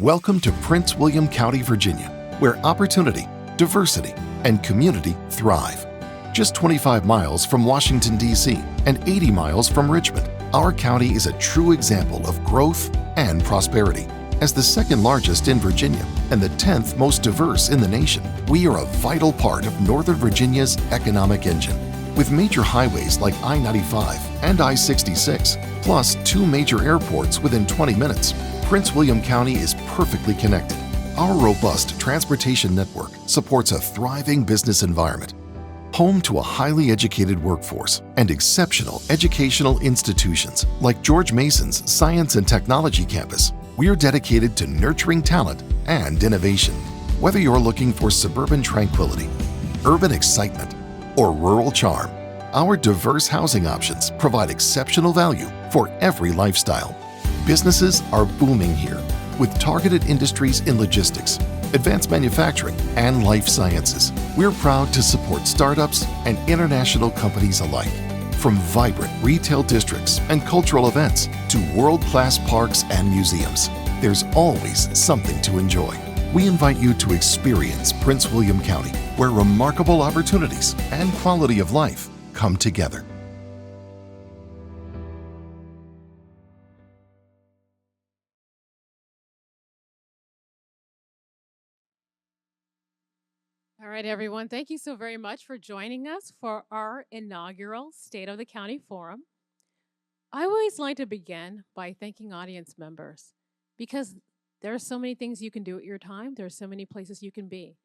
Welcome to Prince William County, Virginia, where opportunity, diversity, and community thrive. Just 25 miles from Washington, D.C., and 80 miles from Richmond, our county is a true example of growth and prosperity. As the second largest in Virginia and the 10th most diverse in the nation, we are a vital part of Northern Virginia's economic engine. With major highways like I-95 and I-66, plus 2 major airports within 20 minutes, Prince William County is perfectly connected. Our robust transportation network supports a thriving business environment, home to a highly educated workforce and exceptional educational institutions like George Mason's Science and Technology Campus. We're dedicated to nurturing talent and innovation. Whether you're looking for suburban tranquility, urban excitement, or rural charm, our diverse housing options provide exceptional value for every lifestyle. Businesses are booming here with targeted industries in logistics, advanced manufacturing, and life sciences. We're proud to support startups and international companies alike. From vibrant retail districts and cultural events to world-class parks and museums, there's always something to enjoy. We invite you to experience Prince William County, where remarkable opportunities and quality of life come together. All right, everyone. Thank you so very much for joining us for our inaugural State of the County Forum. I always like to begin by thanking audience members because there are so many things you can do at your time. There are so many places you can be.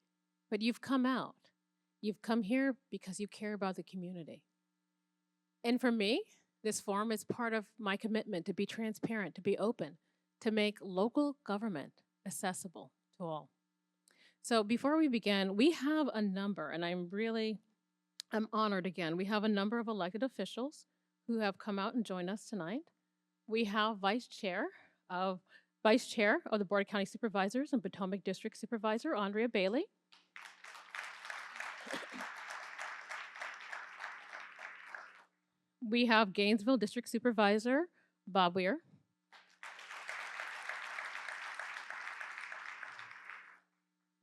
But you've come out. You've come here because you care about the community. And for me, this forum is part of my commitment to be transparent, to be open, to make local government accessible to all. So before we begin, we have a number, and I'm honored again. We have a number of elected officials who have come out and joined us tonight. We have Vice Chair of the Board of County Supervisors and Potomac District Supervisor Andrea Bailey. We have Gainesville District Supervisor Bob Weir.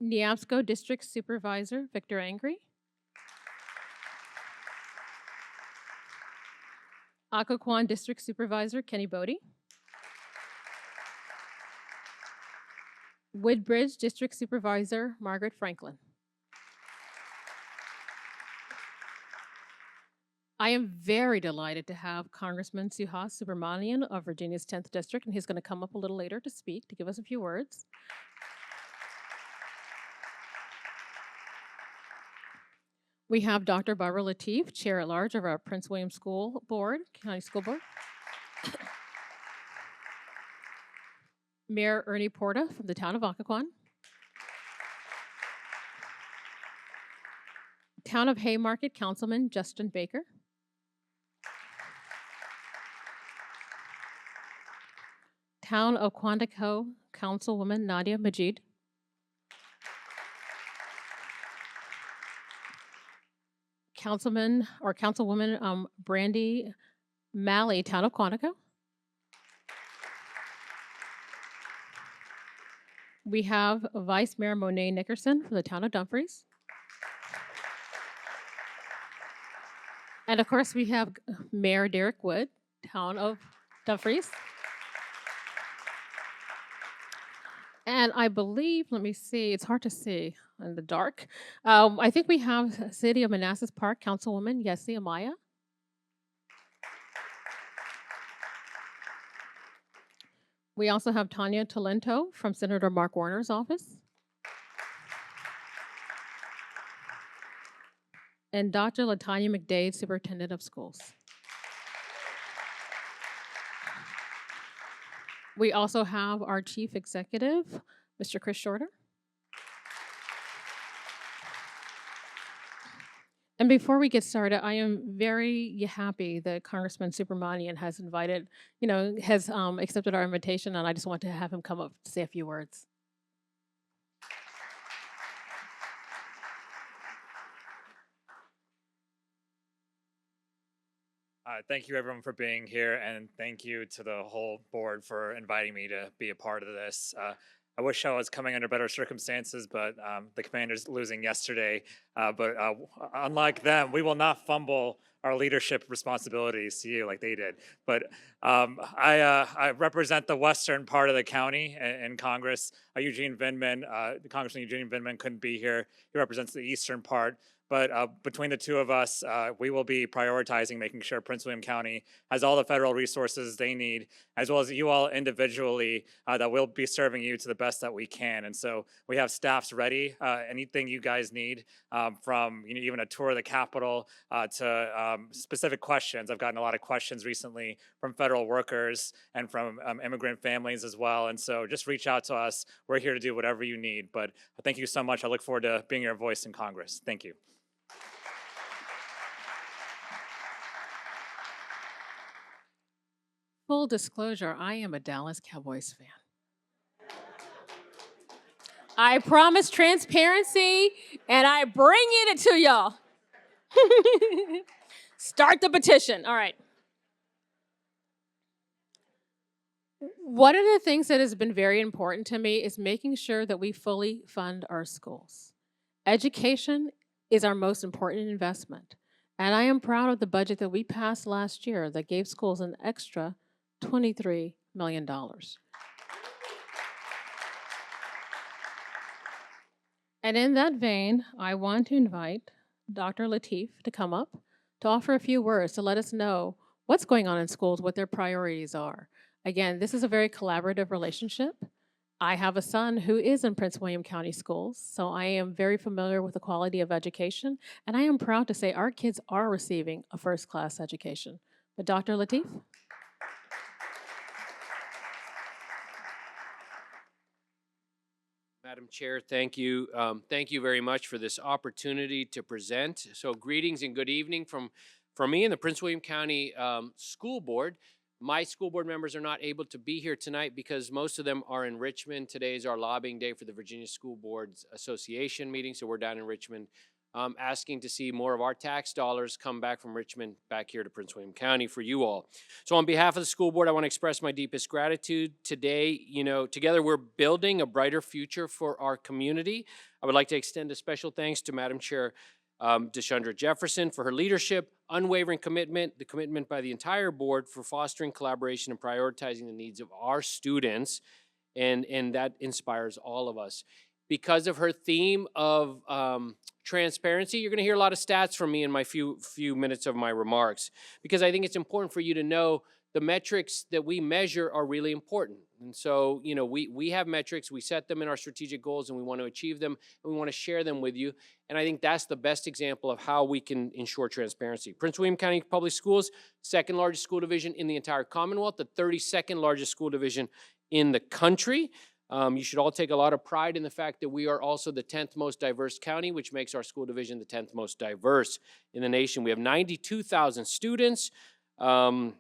Neabsco District Supervisor Victor Angry. Occoquan District Supervisor Kenny Bodie. Woodbridge District Supervisor Margaret Franklin. I am very delighted to have Congressman Suhas Subramanian of Virginia's 10th District, and he's going to come up a little later to speak, to give us a few words. We have Dr. Barbara Lateef, Chair at Large of our Prince William School Board, County School Board. Mayor Ernie Porta from the town of Occoquan. Town of Haymarket Councilman Justin Baker. Town of Quantico Councilwoman Nadia Majid. Councilman or Councilwoman Brandy Malley, Town of Quantico. We have Vice Mayor Monet Nickerson from the town of Dumfries. And of course, we have Mayor Derek Wood, town of Dumfries. And I believe, let me see, it's hard to see in the dark. I think we have City of Manassas Park Councilwoman Yessi Amaya. We also have Tanya Talento from Senator Mark Warner's office. And Dr. Latanya McDade, Superintendent of Schools. We also have our Chief Executive, Mr. Chris Shorter. And before we get started, I am very happy that Congressman Subramanian has accepted our invitation, and I just want to have him come up to say a few words. Thank you, everyone, for being here, and thank you to the whole board for inviting me to be a part of this. I wish I was coming under better circumstances, but the Commanders losing yesterday. But unlike them, we will not fumble our leadership responsibilities to you like they did. But I represent the western part of the county in Congress. Eugene Vindman, Congressman Eugene Vindman couldn't be here. He represents the eastern part. But between the two of us, we will be prioritizing making sure Prince William County has all the federal resources they need, as well as you all individually, that we'll be serving you to the best that we can. And so we have staffs ready. Anything you guys need, from even a tour of the Capitol to specific questions. I've gotten a lot of questions recently from federal workers and from immigrant families as well. And so just reach out to us. We're here to do whatever you need. But thank you so much. I look forward to being your voice in Congress. Thank you. Full disclosure, I am a Dallas Cowboys fan. I promise transparency, and I bring it to y'all. Start the petition. All right. One of the things that has been very important to me is making sure that we fully fund our schools. Education is our most important investment. And I am proud of the budget that we passed last year that gave schools an extra $23 million. And in that vein, I want to invite Dr. Lateef to come up to offer a few words to let us know what's going on in schools, what their priorities are. Again, this is a very collaborative relationship. I have a son who is in Prince William County Schools, so I am very familiar with the quality of education, and I am proud to say our kids are receiving a first-class education. But Dr. Lateef? Madam Chair, thank you. Thank you very much for this opportunity to present. So greetings and good evening from me and the Prince William County School Board. My school board members are not able to be here tonight because most of them are in Richmond. Today is our lobbying day for the Virginia School Boards Association meeting, so we're down in Richmond asking to see more of our tax dollars come back from Richmond back here to Prince William County for you all. So on behalf of the school board, I want to express my deepest gratitude. Today, together we're building a brighter future for our community. I would like to extend a special thanks to Madam Chair Deshandra Jefferson for her leadership, unwavering commitment, the commitment by the entire board for fostering collaboration and prioritizing the needs of our students, and that inspires all of us. Because of her theme of transparency, you're going to hear a lot of stats from me in my few minutes of my remarks, because I think it's important for you to know the metrics that we measure are really important. And so, we have metrics, we set them in our strategic goals, and we want to achieve them, and we want to share them with you. And I think that's the best example of how we can ensure transparency. Prince William County Public Schools, second largest school division in the entire Commonwealth, the 32nd largest school division in the country. You should all take a lot of pride in the fact that we are also the 10th most diverse county, which makes our school division the 10th most diverse in the nation. We have 92,000 students that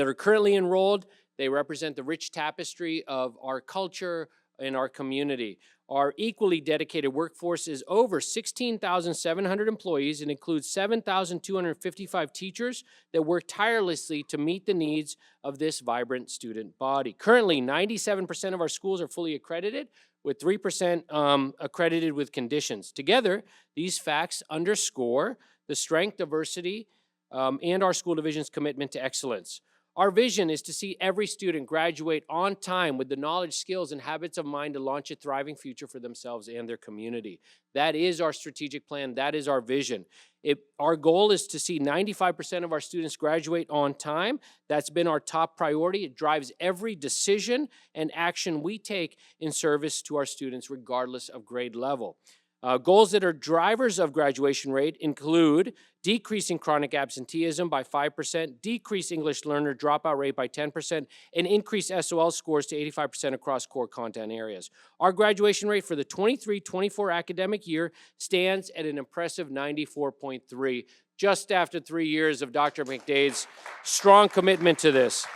are currently enrolled. They represent the rich tapestry of our culture and our community. Our equally dedicated workforce is over 16,700 employees and includes 7,255 teachers that work tirelessly to meet the needs of this vibrant student body. Currently, 97% of our schools are fully accredited, with 3% accredited with conditions. Together, these facts underscore the strength, diversity, and our school division's commitment to excellence. Our vision is to see every student graduate on time with the knowledge, skills, and habits of mind to launch a thriving future for themselves and their community. That is our strategic plan. That is our vision. Our goal is to see 95% of our students graduate on time. That's been our top priority. It drives every decision and action we take in service to our students, regardless of grade level. Goals that are drivers of graduation rate include decreasing chronic absenteeism by 5%, decrease English learner dropout rate by 10%, and increase SOL scores to 85% across core content areas. Our graduation rate for the 23-24 academic year stands at an impressive 94.3, just after 3 years of Dr. McDade's strong commitment to this.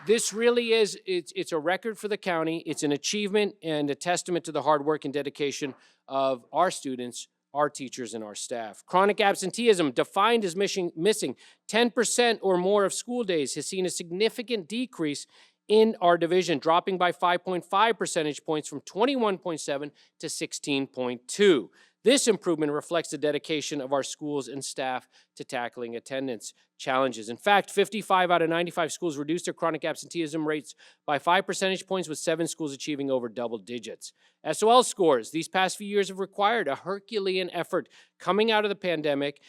This really is, it's a record for the county. It's an achievement and a testament to the hard work and dedication of our students, our teachers, and our staff. Chronic absenteeism, defined as missing 10% or more of school days, has seen a significant decrease in our division, dropping by 5.5 percentage points from 21.7 to 16.2. This improvement reflects the dedication of our schools and staff to tackling attendance challenges. In fact, 55 out of 95 schools reduced their chronic absenteeism rates by 5 percentage points, with 7 schools achieving over double digits. SOL scores these past few years have required a Herculean effort coming out of the pandemic,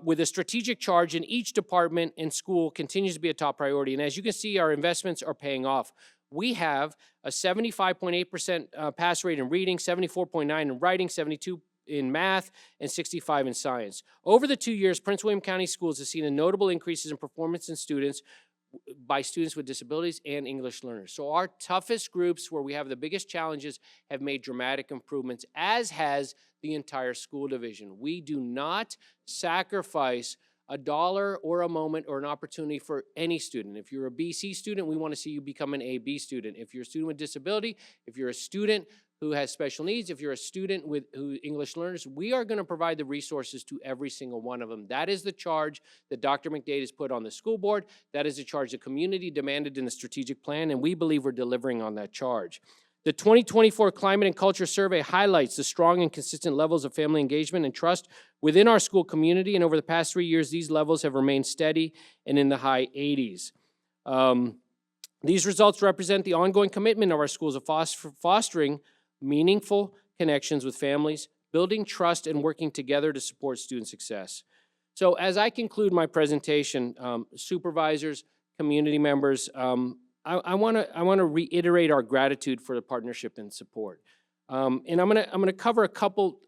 with a strategic charge in each department and school continues to be a top priority. And as you can see, our investments are paying off. We have a 75.8% pass rate in reading, 74.9 in writing, 72 in math, and 65 in science. Over the 2 years, Prince William County Schools has seen a notable increases in performance in students by students with disabilities and English learners. So our toughest groups, where we have the biggest challenges, have made dramatic improvements, as has the entire school division. We do not sacrifice a dollar or a moment or an opportunity for any student. If you're a BC student, we want to see you become an AB student. If you're a student with disability, if you're a student who has special needs, if you're a student with English learners, we are going to provide the resources to every single one of them. That is the charge that Dr. McDade has put on the school board. That is the charge the community demanded in the strategic plan, and we believe we're delivering on that charge. The 2024 Climate and Culture Survey highlights the strong and consistent levels of family engagement and trust within our school community, and over the past 3 years, these levels have remained steady and in the high 80s. These results represent the ongoing commitment of our schools of fostering meaningful connections with families, building trust, and working together to support student success. So as I conclude my presentation, supervisors, community members, I want to reiterate our gratitude for the partnership and support. And I'm gonna cover a couple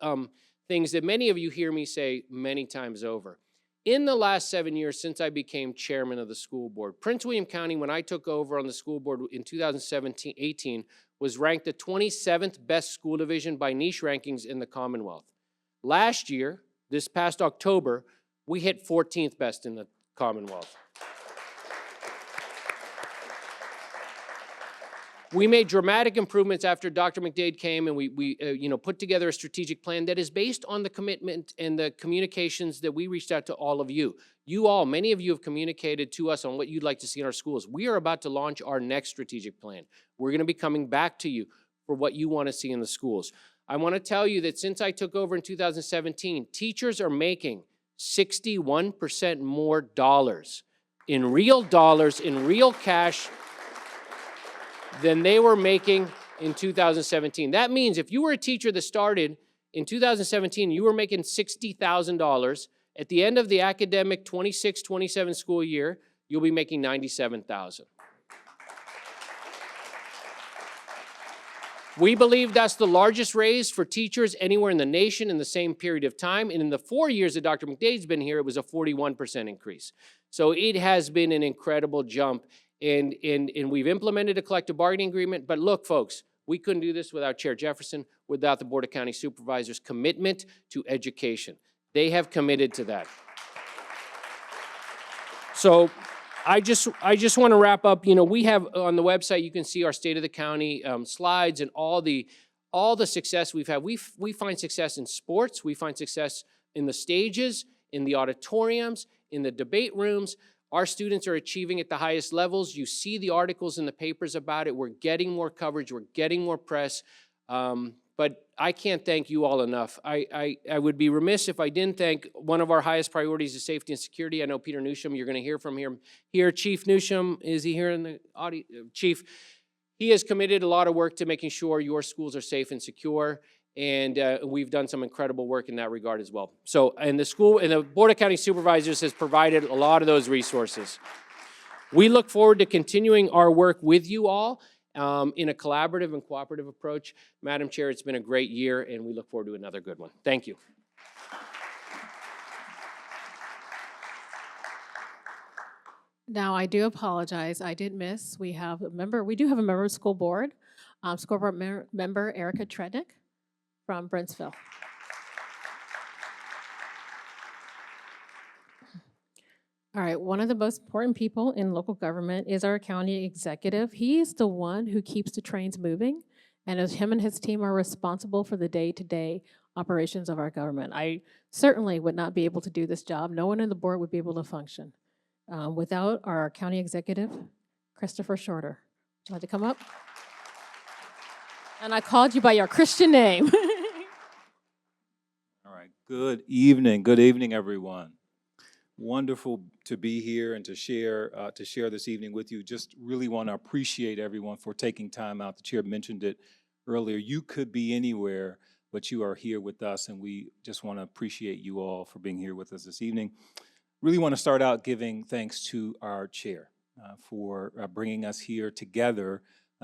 things that many of you hear me say many times over. In the last 7 years since I became chairman of the school board, Prince William County, when I took over on the school board in 2017-18, was ranked the 27th best school division by niche rankings in the Commonwealth. Last year, this past October, we hit 14th best in the Commonwealth. We made dramatic improvements after Dr. McDade came, and we put together a strategic plan that is based on the commitment and the communications that we reached out to all of you. You all, many of you have communicated to us on what you'd like to see in our schools. We are about to launch our next strategic plan. We're going to be coming back to you for what you want to see in the schools. I want to tell you that since I took over in 2017, teachers are making 61% more dollars, in real cash, than they were making in 2017. That means if you were a teacher that started in 2017, you were making $60,000. At the end of the academic 26-27 school year, you'll be making $97,000. We believe that's the largest raise for teachers anywhere in the nation in the same period of time. And in the 4 years that Dr. McDade's been here, it was a 41% increase. So it has been an incredible jump. And we've implemented a collective bargaining agreement. But look, folks, we couldn't do this without Chair Jefferson, without the Board of County Supervisors' commitment to education. They have committed to that. So I just want to wrap up. You know, we have on the website, you can see our State of the County slides and all the success we've had. We find success in sports. We find success in the stages, in the auditoriums, in the debate rooms. Our students are achieving at the highest levels. You see the articles in the papers about it. We're getting more coverage. We're getting more press. But I can't thank you all enough. I would be remiss if I didn't thank one of our highest priorities is safety and security. I know Peter Newsham, you're going to hear from him here. Chief Newsham, is he here in the audience? Chief, he has committed a lot of work to making sure your schools are safe and secure. And we've done some incredible work in that regard as well. So, and the Board of County Supervisors has provided a lot of those resources. We look forward to continuing our work with you all in a collaborative and cooperative approach. Madam Chair, it's been a great year, and we look forward to another good one. Thank you. Now, I do apologize. I did miss. We do have a member of the school board, member Erica Trednick from Brentsville. All right, one of the most important people in local government is our county executive. He is the one who keeps the trains moving, and as him and his team are responsible for the day-to-day operations of our government. I certainly would not be able to do this job. No one on the board would be able to function without our county executive, Christopher Shorter. you like to come up? And I called you by your Christian name. All right. Good evening, everyone. Wonderful to be here and to share this evening with you. Just really want to appreciate everyone for taking time out. The chair mentioned it earlier. You could be anywhere, but you are here with us, and we just want to appreciate you all for being here with us this evening. Really want to start out giving thanks to our chair for bringing us here together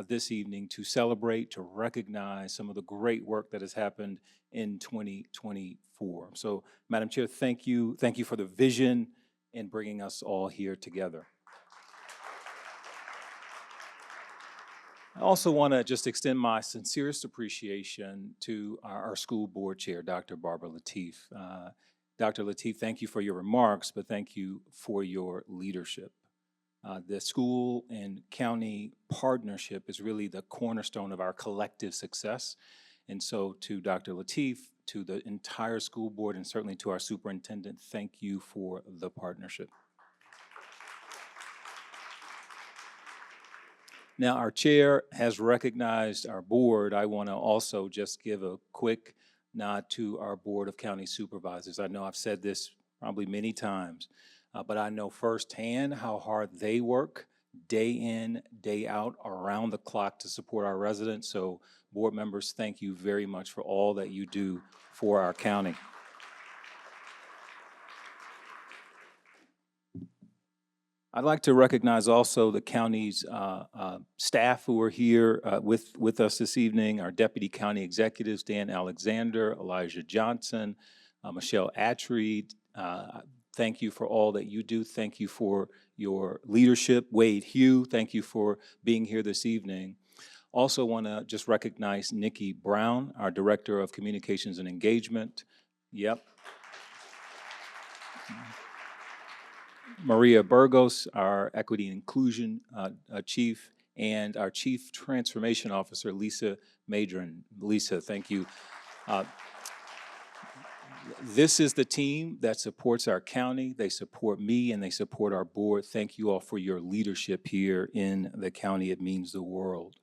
this evening to celebrate, to recognize some of the great work that has happened in 2024. So, Madam Chair, thank you. Thank you for the vision in bringing us all here together. I also want to just extend my sincerest appreciation to our school board chair, Dr. Barbara Lateef. Dr. Lateef, thank you for your remarks, but thank you for your leadership. The school and county partnership is really the cornerstone of our collective success. And so to Dr. Lateef, to the entire school board, and certainly to our superintendent, thank you for the partnership. Now, our chair has recognized our board. I want to also just give a quick nod to our Board of County Supervisors. I know I've said this probably many times, but I know firsthand how hard they work day in, day out, around the clock to support our residents. So board members, thank you very much for all that you do for our county. I'd like to recognize also the county's staff who are here with us this evening, our deputy county executives, Dan Alexander, Elijah Johnson, Michelle Attreed. Thank you for all that you do. Thank you for your leadership. Wade Hugh, thank you for being here this evening. Also want to just recognize Nikki Brown, our Director of Communications and Engagement. Yep. Maria Burgos, our Equity and Inclusion Chief, and our Chief Transformation Officer, Lisa Madron. Lisa, thank you. This is the team that supports our county. They support me and they support our board. Thank you all for your leadership here in the county. It means the world.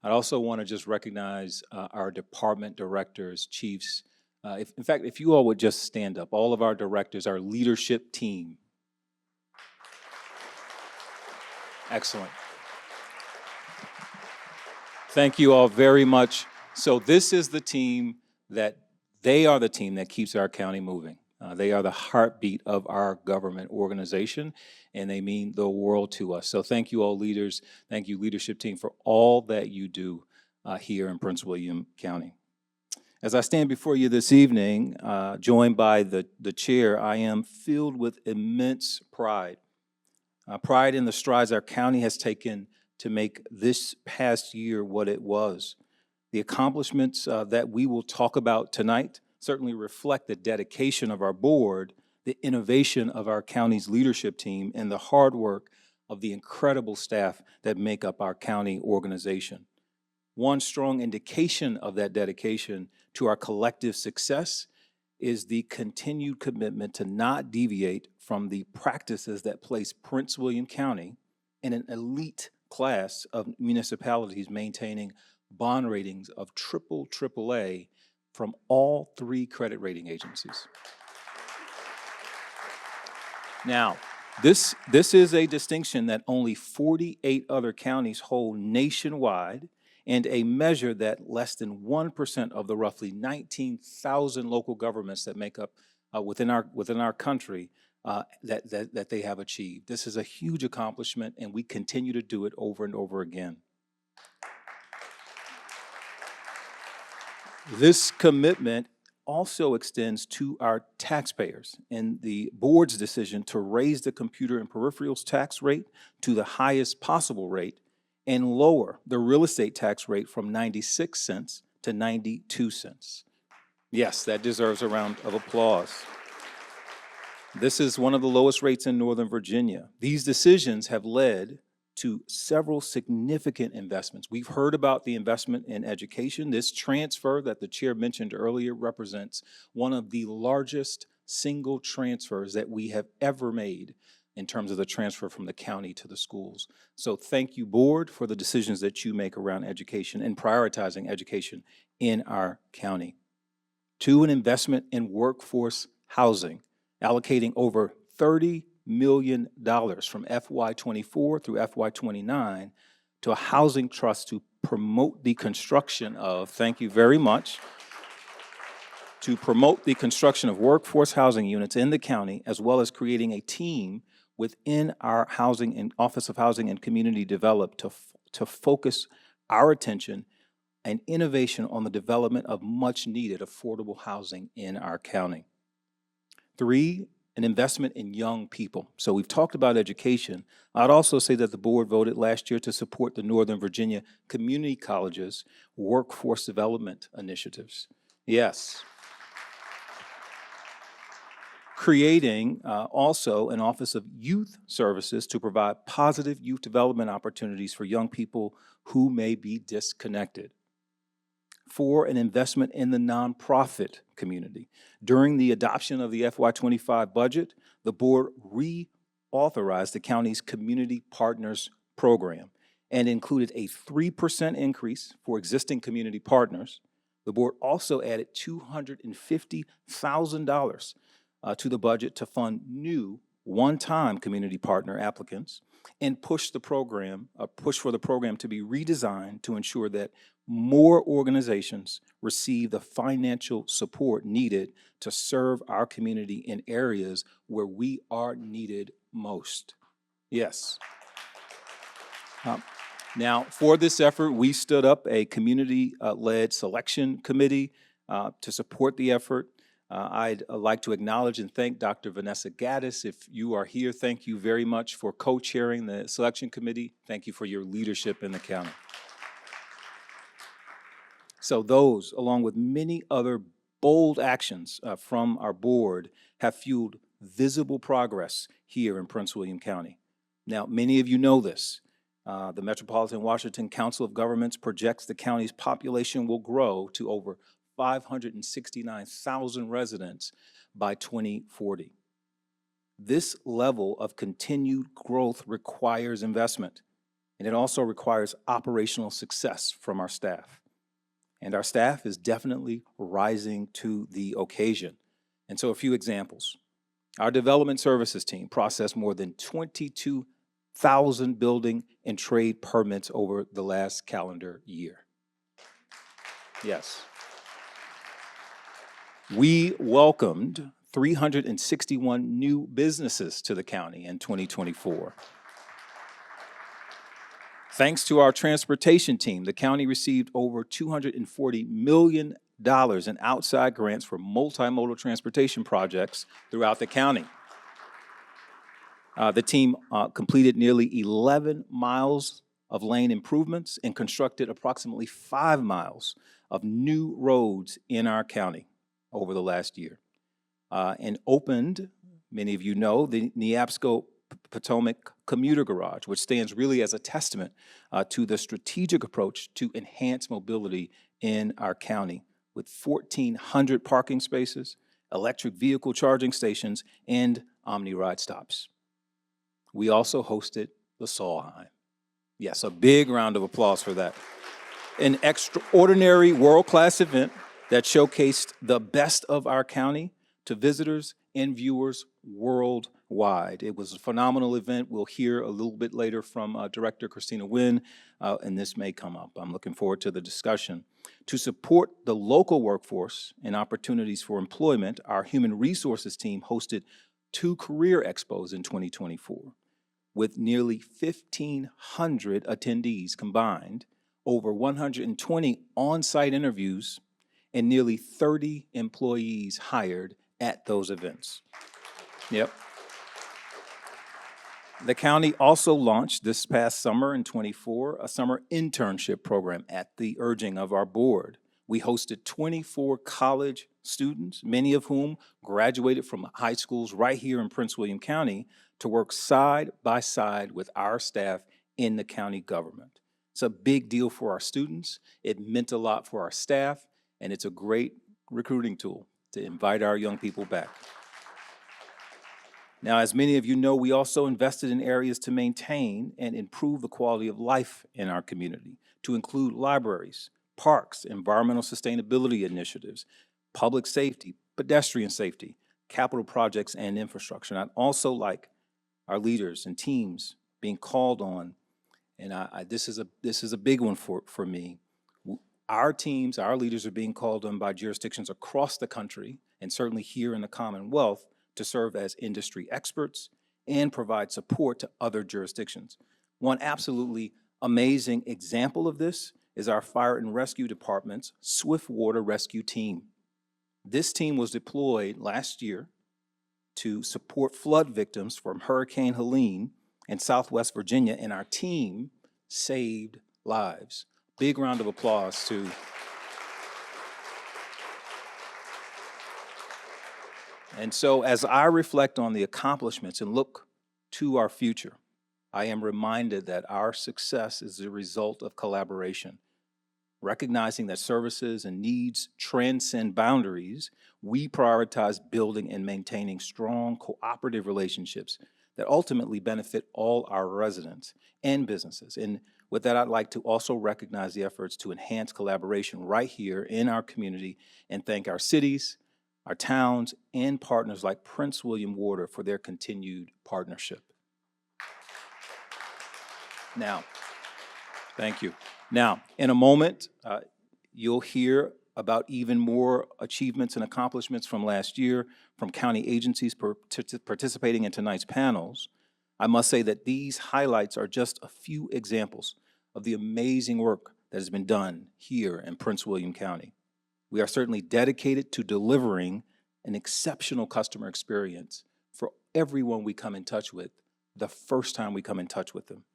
I also want to just recognize our department directors, chiefs. In fact, if you all would just stand up, all of our directors, our leadership team. Excellent. Thank you all very much. So this is the team they are the team that keeps our county moving. They are the heartbeat of our government organization, and they mean the world to us. So thank you all leaders. Thank you leadership team for all that you do here in Prince William County. As I stand before you this evening, joined by the chair, I am filled with immense pride. Pride in the strides our county has taken to make this past year what it was. The accomplishments that we will talk about tonight certainly reflect the dedication of our board, the innovation of our county's leadership team, and the hard work of the incredible staff that make up our county organization. One strong indication of that dedication to our collective success is the continued commitment to not deviate from the practices that place Prince William County in an elite class of municipalities maintaining bond ratings of AAA from all 3 credit rating agencies. Now, this is a distinction that only 48 other counties hold nationwide, and a measure that less than 1% of the roughly 19,000 local governments that make up within our country that they have achieved. This is a huge accomplishment, and we continue to do it over and over again. This commitment also extends to our taxpayers and the board's decision to raise the computer and peripherals tax rate to the highest possible rate and lower the real estate tax rate from 96 cents to 92 cents. Yes, that deserves a round of applause. This is one of the lowest rates in Northern Virginia. These decisions have led to several significant investments. We've heard about the investment in education. This transfer that the chair mentioned earlier represents one of the largest single transfers that we have ever made in terms of the transfer from the county to the schools. So thank you, board, for the decisions that you make around education and prioritizing education in our county. 2, an investment in workforce housing, allocating over $30 million from FY24 through FY29 to a housing trust to promote the construction of, thank you very much, to promote the construction of workforce housing units in the county, as well as creating a team within our housing and Office of Housing and Community Development to focus our attention and innovation on the development of much needed affordable housing in our county. 3, an investment in young people. So we've talked about education. I'd also say that the board voted last year to support the Northern Virginia Community Colleges workforce development initiatives. Yes. Creating also an Office of Youth Services to provide positive youth development opportunities for young people who may be disconnected. 4, an investment in the nonprofit community. During the adoption of the FY25 budget, the board reauthorized the county's Community Partners Program and included a 3% increase for existing community partners. The board also added $250,000 to the budget to fund new one-time community partner applicants and push for the program to be redesigned to ensure that more organizations receive the financial support needed to serve our community in areas where we are needed most. Yes. Now, for this effort, we stood up a community-led selection committee to support the effort. I'd like to acknowledge and thank Dr. Vanessa Gaddis. If you are here, thank you very much for co-chairing the selection committee. Thank you for your leadership in the county. So those, along with many other bold actions from our board, have fueled visible progress here in Prince William County. Now, many of you know this. The Metropolitan Washington Council of Governments projects the county's population will grow to over 569,000 residents by 2040. This level of continued growth requires investment, and it also requires operational success from our staff. And our staff is definitely rising to the occasion. And so a few examples. Our development services team processed more than 22,000 building and trade permits over the last calendar year. Yes. We welcomed 361 new businesses to the county in 2024. Thanks to our transportation team, the county received over $240 million in outside grants for multimodal transportation projects throughout the county. The team completed nearly 11 miles of lane improvements and constructed approximately 5 miles of new roads in our county over the last year. And opened, many of you know, the Neabsco Potomac Commuter Garage, which stands really as a testament to the strategic approach to enhance mobility in our county, with 1,400 parking spaces, electric vehicle charging stations, and OmniRide stops. We also hosted the Solheim. Yes, a big round of applause for that. An extraordinary world-class event that showcased the best of our county to visitors and viewers worldwide. It was a phenomenal event. We'll hear a little bit later from Director Christina Wynn, and this may come up. I'm looking forward to the discussion. To support the local workforce and opportunities for employment, our human resources team hosted 2 career expos in 2024. With nearly 1,500 attendees combined, over 120 on-site interviews, and nearly 30 employees hired at those events. Yep. The county also launched this past summer in '24 a summer internship program at the urging of our board. We hosted 24 college students, many of whom graduated from high schools right here in Prince William County, to work side by side with our staff in the county government. It's a big deal for our students. It meant a lot for our staff, and it's a great recruiting tool to invite our young people back. Now, as many of you know, we also invested in areas to maintain and improve the quality of life in our community, to include libraries, parks, environmental sustainability initiatives, public safety, pedestrian safety, capital projects, and infrastructure. And I'd also like our leaders and teams being called on, and this is a big one for me. Our teams, our leaders are being called on by jurisdictions across the country, and certainly here in the Commonwealth, to serve as industry experts and provide support to other jurisdictions. One absolutely amazing example of this is our Fire and Rescue Department's Swift Water Rescue Team. This team was deployed last year to support flood victims from Hurricane Helene in Southwest Virginia, and our team saved lives. Big round of applause to And so as I reflect on the accomplishments and look to our future, I am reminded that our success is the result of collaboration. Recognizing that services and needs transcend boundaries, we prioritize building and maintaining strong cooperative relationships that ultimately benefit all our residents and businesses. And with that, I'd like to also recognize the efforts to enhance collaboration right here in our community and thank our cities, our towns, and partners like Prince William Water for their continued partnership. Now, thank you. Now, in a moment, you'll hear about even more achievements and accomplishments from last year from county agencies participating in tonight's panels. I must say that these highlights are just a few examples of the amazing work that has been done here in Prince William County. We are certainly dedicated to delivering an exceptional customer experience for everyone we come in touch with the first time we come in touch with them.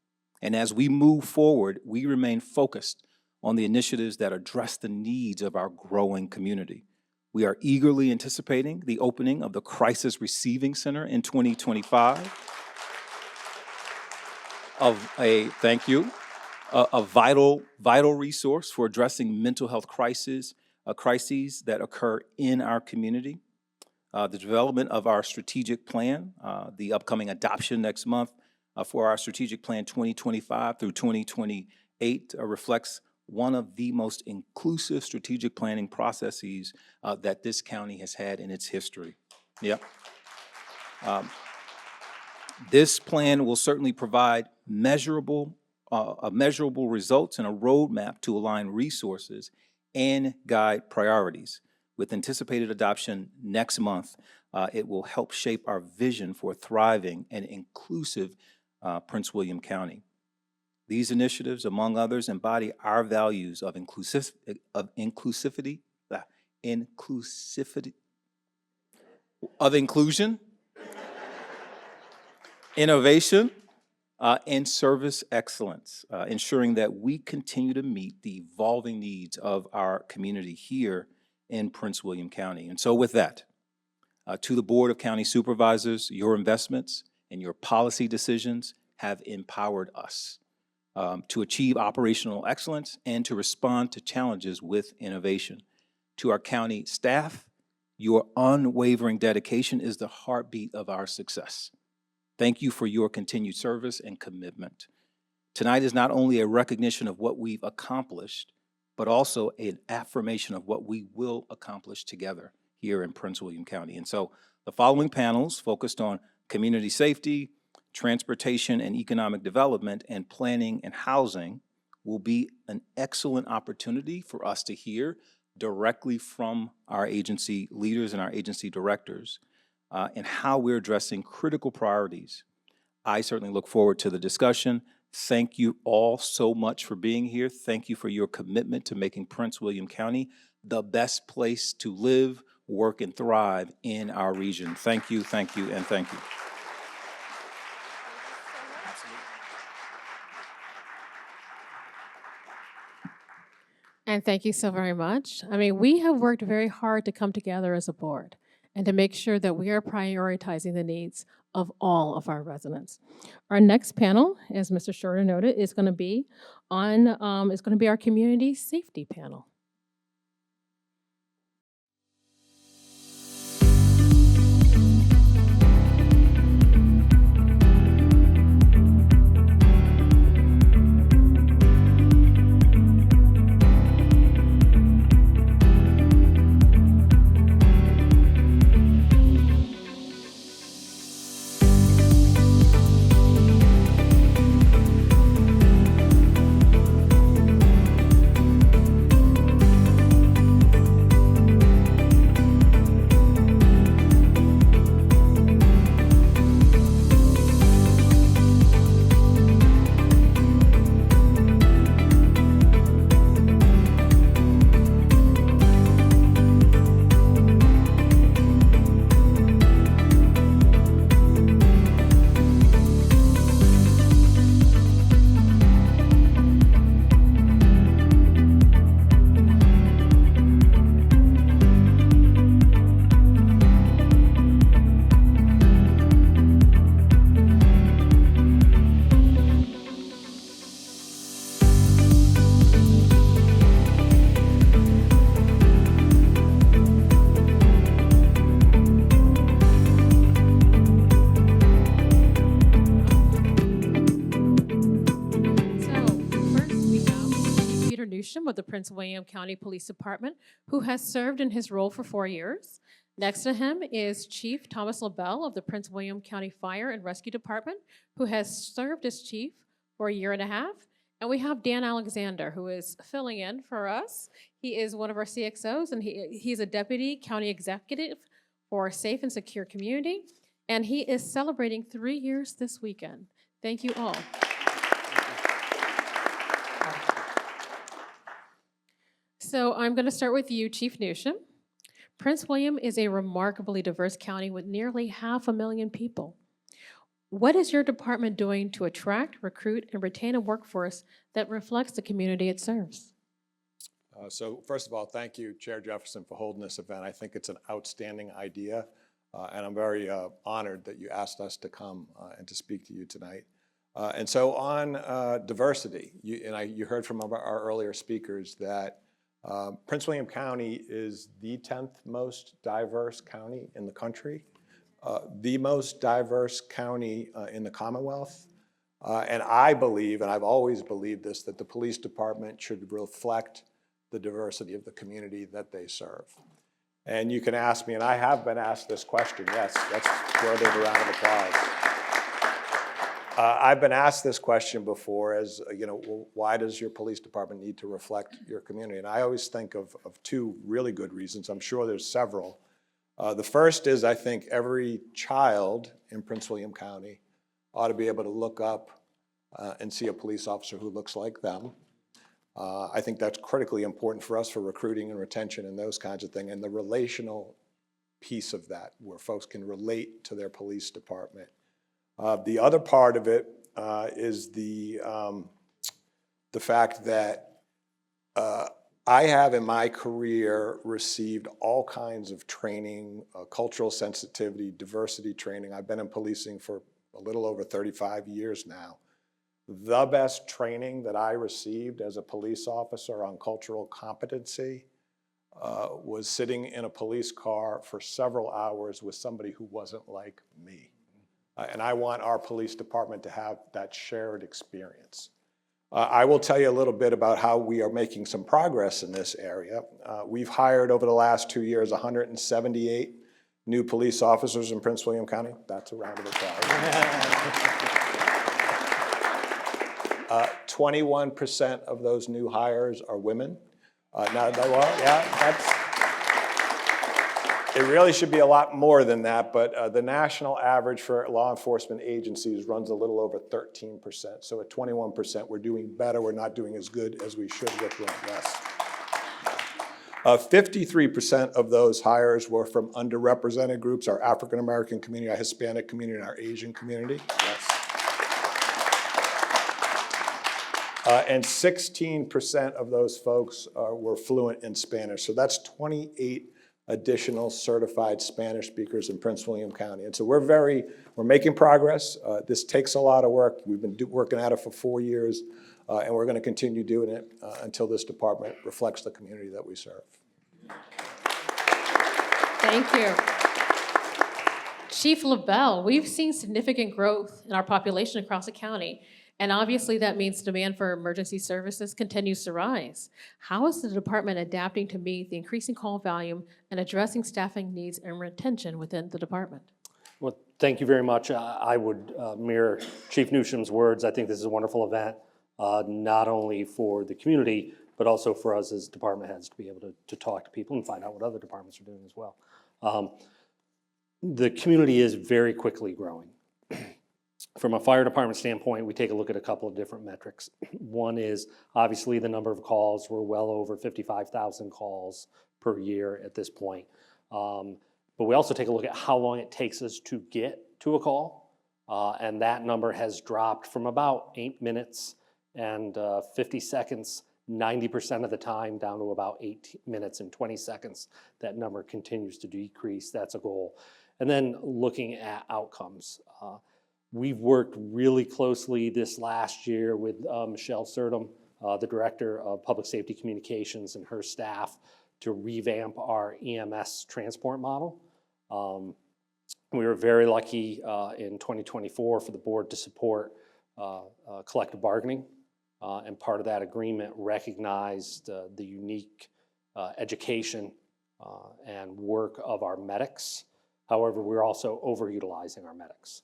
And as we move forward, we remain focused on the initiatives that address the needs of our growing community. We are eagerly anticipating the opening of the Crisis Receiving Center in 2025 a vital resource for addressing mental health crises that occur in our community. The development of our strategic plan, the upcoming adoption next month for our strategic plan 2025 through 2028 reflects one of the most inclusive strategic planning processes that this county has had in its history. Yep. This plan will certainly provide measurable results and a roadmap to align resources and guide priorities. With anticipated adoption next month, it will help shape our vision for a thriving and inclusive Prince William County. These initiatives, among others, embody our values of inclusion, innovation, and service excellence, ensuring that we continue to meet the evolving needs of our community here in Prince William County. And so with that, to the Board of County Supervisors, your investments and your policy decisions have empowered us to achieve operational excellence and to respond to challenges with innovation. To our county staff, your unwavering dedication is the heartbeat of our success. Thank you for your continued service and commitment. Tonight is not only a recognition of what we've accomplished, but also an affirmation of what we will accomplish together here in Prince William County. And so the following panels focused on community safety, transportation and economic development, and planning and housing will be an excellent opportunity for us to hear directly from our agency leaders and our agency directors and how we're addressing critical priorities. I certainly look forward to the discussion. Thank you all so much for being here. Thank you for your commitment to making Prince William County the best place to live, work, and thrive in our region. Thank you, and thank you. And thank you so very much. I mean, we have worked very hard to come together as a board and to make sure that we are prioritizing the needs of all of our residents. Our next panel, as Mr. Shorter noted, is going to be our community safety panel. Newsham of the Prince William County Police Department, who has served in his role for 4 years. Next to him is Chief Thomas LaBelle of the Prince William County Fire and Rescue Department, who has served as chief for 1.5 years. And we have Dan Alexander, who is filling in for us. He is one of our CXOs, and he's a deputy county executive for a safe and secure community. And he is celebrating 3 years this weekend. Thank you all. So I'm going to start with you, Chief Newsham. Prince William is a remarkably diverse county with nearly 500,000 people. What is your department doing to attract, recruit, and retain a workforce that reflects the community it serves? So first of all, thank you, Chair Jefferson, for holding this event. I think it's an outstanding idea, and I'm very honored that you asked us to come and to speak to you tonight. And so on diversity, you heard from our earlier speakers that Prince William County is the 10th most diverse county in the country, the most diverse county in the Commonwealth. And I believe, and I've always believed this, that the police department should reflect the diversity of the community that they serve. And you can ask me, and I have been asked this question, yes, that's worthy of a round of applause. I've been asked this question before as, well, why does your police department need to reflect your community? And I always think of two really good reasons. I'm sure there's several. The first is I think every child in Prince William County ought to be able to look up and see a police officer who looks like them. I think that's critically important for us for recruiting and retention and those kinds of things, and the relational piece of that, where folks can relate to their police department. The other part of it is the fact that I have in my career received all kinds of training, cultural sensitivity, diversity training. I've been in policing for a little over 35 years now. The best training that I received as a police officer on cultural competency was sitting in a police car for several hours with somebody who wasn't like me. And I want our police department to have that shared experience. I will tell you a little bit about how we are making some progress in this area. We've hired over the last 2 years 178 new police officers in Prince William County. That's a round of applause. 21% of those new hires are women. It really should be a lot more than that, but the national average for law enforcement agencies runs a little over 13%. So at 21%, we're doing better. We're not doing as good as we should with less. 53% of those hires were from underrepresented groups, our African American community, our Hispanic community, and our Asian community. Yes. And 16% of those folks were fluent in Spanish. So that's 28 additional certified Spanish speakers in Prince William County. And so we're making progress. This takes a lot of work. We've been working at it for 4 years, and we're going to continue doing it until this department reflects the community that we serve. Thank you. Chief LaBelle, we've seen significant growth in our population across the county. And obviously that means demand for emergency services continues to rise. How is the department adapting to meet the increasing call volume and addressing staffing needs and retention within the department? Well, thank you very much. I would mirror Chief Newsham's words. I think this is a wonderful event, not only for the community, but also for us as department heads to be able to talk to people and find out what other departments are doing as well. The community is very quickly growing. From a fire department standpoint, we take a look at a couple of different metrics. One is obviously the number of calls. We're well over 55,000 calls per year at this point. But we also take a look at how long it takes us to get to a call. And that number has dropped from about 8 minutes and 50 seconds 90% of the time down to about 8 minutes and 20 seconds. That number continues to decrease. That's a goal. And then looking at outcomes. We've worked really closely this last year with Michelle Surdom, the Director of Public Safety Communications, and her staff to revamp our EMS transport model. We were very lucky in 2024 for the board to support collective bargaining and part of that agreement recognized the unique education and work of our medics. However, we're also overutilizing our medics.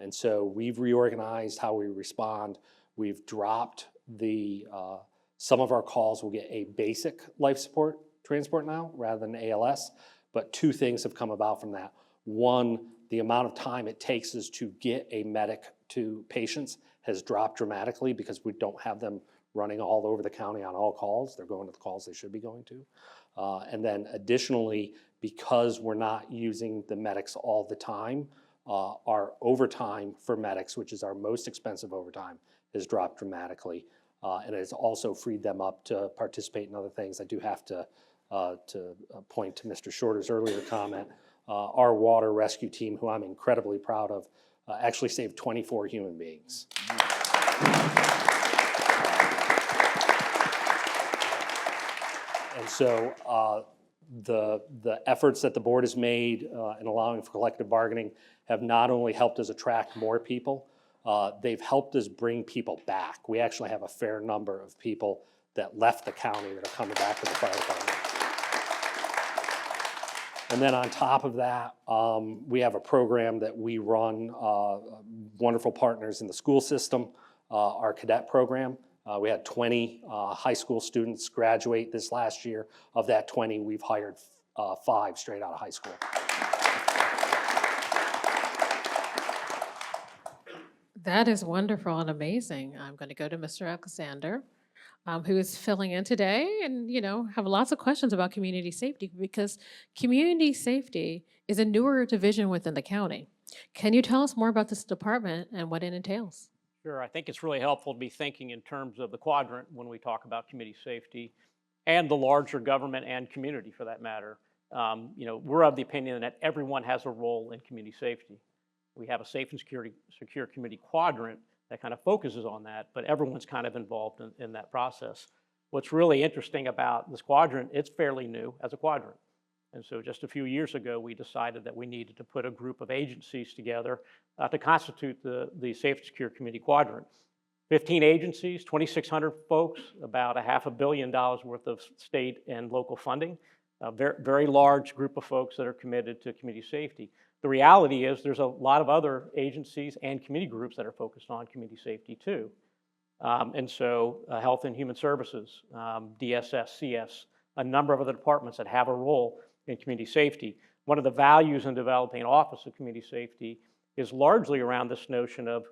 And so we've reorganized how we respond. We've dropped some of our calls will get a basic life support transport now rather than ALS, but two things have come about from that. One, the amount of time it takes us to get a medic to patients has dropped dramatically because we don't have them running all over the county on all calls. They're going to the calls they should be going to. And then additionally, because we're not using the medics all the time, our overtime for medics, which is our most expensive overtime, has dropped dramatically. And it has also freed them up to participate in other things. I do have to point to Mr. Shorter's earlier comment. Our water rescue team, who I'm incredibly proud of, actually saved 24 human beings. And so the efforts that the board has made in allowing for collective bargaining have not only helped us attract more people, they've helped us bring people back. We actually have a fair number of people that left the county that are coming back to the fire department. And then on top of that, we have a program that we run, wonderful partners in the school system, our cadet program. We had 20 high school students graduate this last year. Of that 20, we've hired 5 straight out of high school. That is wonderful and amazing. I'm going to go to Mr. Alexander, who is filling in today, and have lots of questions about community safety because community safety is a newer division within the county. Can you tell us more about this department and what it entails? Sure, I think it's really helpful to be thinking in terms of the quadrant when we talk about community safety and the larger government and community for that matter. We're of the opinion that everyone has a role in community safety. We have a safe and secure community quadrant that kind of focuses on that, but everyone's kind of involved in that process. What's really interesting about this quadrant, it's fairly new as a quadrant. And so just a few years ago, we decided that we needed to put a group of agencies together to constitute the Safe and Secure Community Quadrant. 15 agencies, 2,600 folks, about $500 million worth of state and local funding. A very large group of folks that are committed to community safety. The reality is there's a lot of other agencies and community groups that are focused on community safety too. And so Health and Human Services, DSS, CS, a number of other departments that have a role in community safety. One of the values in developing an Office of Community Safety is largely around this notion of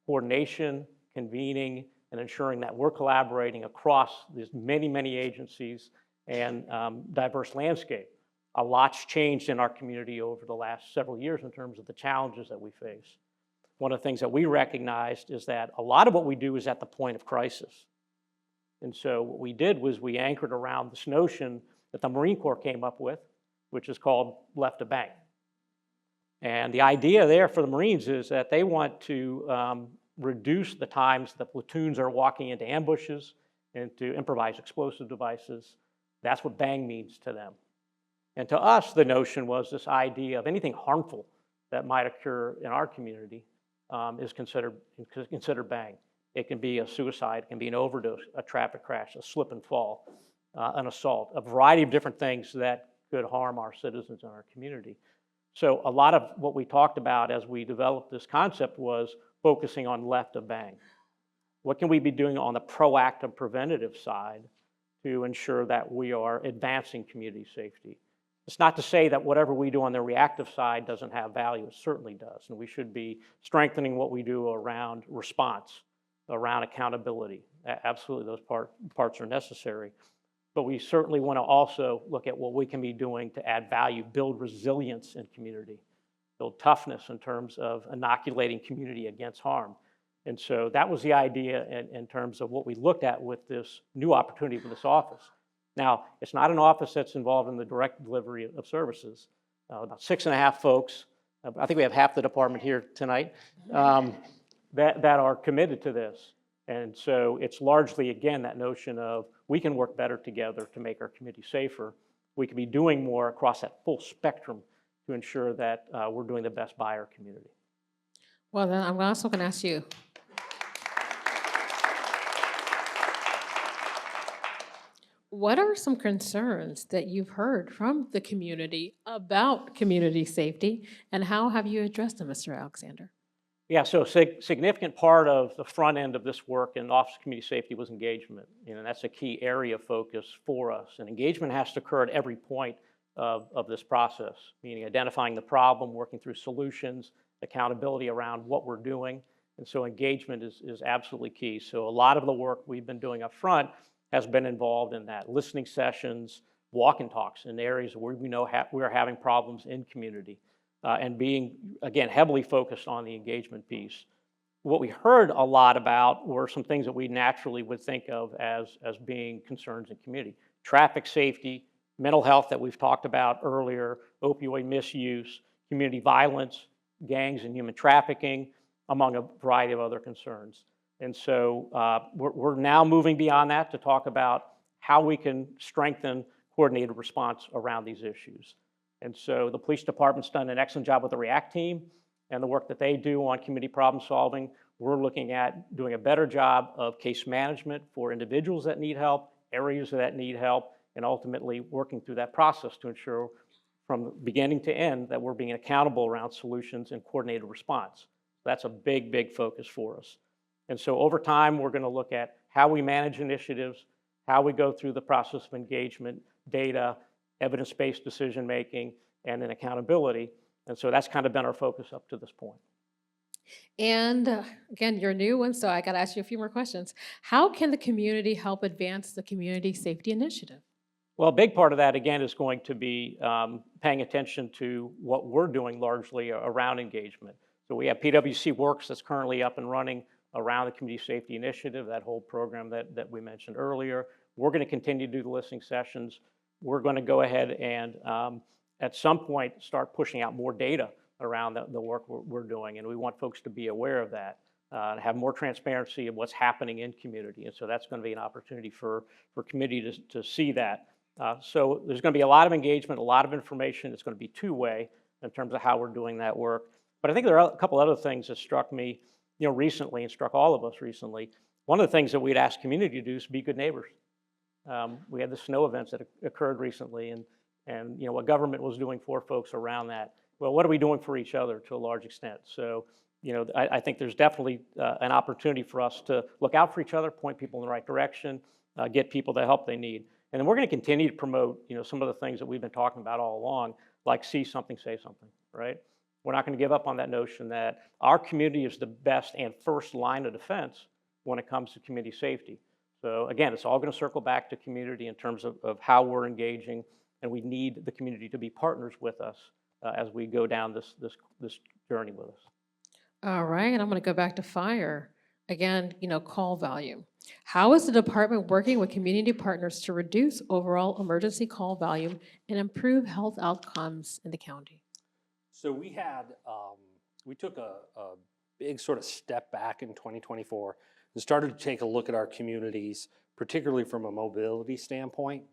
coordination, convening, and ensuring that we're collaborating across these many, many agencies and diverse landscape. A lot's changed in our community over the last several years in terms of the challenges that we face. One of the things that we recognized is that a lot of what we do is at the point of crisis. And so what we did was we anchored around this notion that the Marine Corps came up with, which is called left of bank. And the idea there for the Marines is that they want to reduce the times that platoons are walking into ambushes and to improvise explosive devices. That's what bang means to them. And to us, the notion was this idea of anything harmful that might occur in our community is considered bang. It can be a suicide, it can be an overdose, a traffic crash, a slip and fall, an assault, a variety of different things that could harm our citizens and our community. So a lot of what we talked about as we developed this concept was focusing on left of bang. What can we be doing on the proactive preventative side to ensure that we are advancing community safety? It's not to say that whatever we do on the reactive side doesn't have value. It certainly does. And we should be strengthening what we do around response, around accountability. Absolutely, those parts are necessary. But we certainly want to also look at what we can be doing to add value, build resilience in community, build toughness in terms of inoculating community against harm. And so that was the idea in terms of what we looked at with this new opportunity for this office. Now, it's not an office that's involved in the direct delivery of services. About 6.5 folks, I think we have half the department here tonight, that are committed to this. And so it's largely, again, that notion of we can work better together to make our community safer. We can be doing more across that full spectrum to ensure that we're doing the best by our community. Well, then I'm also going to ask you. What are some concerns that you've heard from the community about community safety, and how have you addressed them, Mr. Alexander? Yeah, so a significant part of the front end of this work in Office of Community Safety was engagement. That's a key area of focus for us. And engagement has to occur at every point of this process, meaning identifying the problem, working through solutions, accountability around what we're doing. And so engagement is absolutely key. So a lot of the work we've been doing up front has been involved in that, listening sessions, walk and talks in areas where we know we're having problems in community. And being, again, heavily focused on the engagement piece. What we heard a lot about were some things that we naturally would think of as being concerns in community. Traffic safety, mental health that we've talked about earlier, opioid misuse, community violence, gangs and human trafficking, among a variety of other concerns. And so we're now moving beyond that to talk about how we can strengthen coordinated response around these issues. And so the police department's done an excellent job with the REACT team and the work that they do on community problem solving. We're looking at doing a better job of case management for individuals that need help, areas that need help, and ultimately working through that process to ensure from beginning to end that we're being accountable around solutions and coordinated response. That's a big, big focus for us. And so over time, we're going to look at how we manage initiatives, how we go through the process of engagement, data, evidence-based decision-making, and then accountability. And so that's kind of been our focus up to this point. And again, you're a new one, so I got to ask you a few more questions. How can the community help advance the community safety initiative? Well, a big part of that, again, is going to be paying attention to what we're doing largely around engagement. So we have PwC Works that's currently up and running around the community safety initiative, that whole program that we mentioned earlier. We're going to continue to do the listening sessions. We're going to go ahead and at some point start pushing out more data around the work we're doing. And we want folks to be aware of that, have more transparency of what's happening in community. And so that's going to be an opportunity for community to see that. So there's going to be a lot of engagement, a lot of information. It's going to be two-way in terms of how we're doing that work. But I think there are a couple other things that struck me recently and struck all of us recently. One of the things that we'd ask community to do is be good neighbors. We had the snow events that occurred recently, and what government was doing for folks around that. Well, what are we doing for each other to a large extent? So, I think there's definitely an opportunity for us to look out for each other, point people in the right direction, get people the help they need. And then we're going to continue to promote, some of the things that we've been talking about all along, like see something, say something, right? We're not going to give up on that notion that our community is the best and first line of defense when it comes to community safety. So again, it's all going to circle back to community in terms of how we're engaging, and we need the community to be partners with us as we go down this journey with us. All right, I'm going to go back to fire. Again, call volume. How is the department working with community partners to reduce overall emergency call volume and improve health outcomes in the county? So we took a big sort of step back in 2024 and started to take a look at our communities, particularly from a mobility standpoint.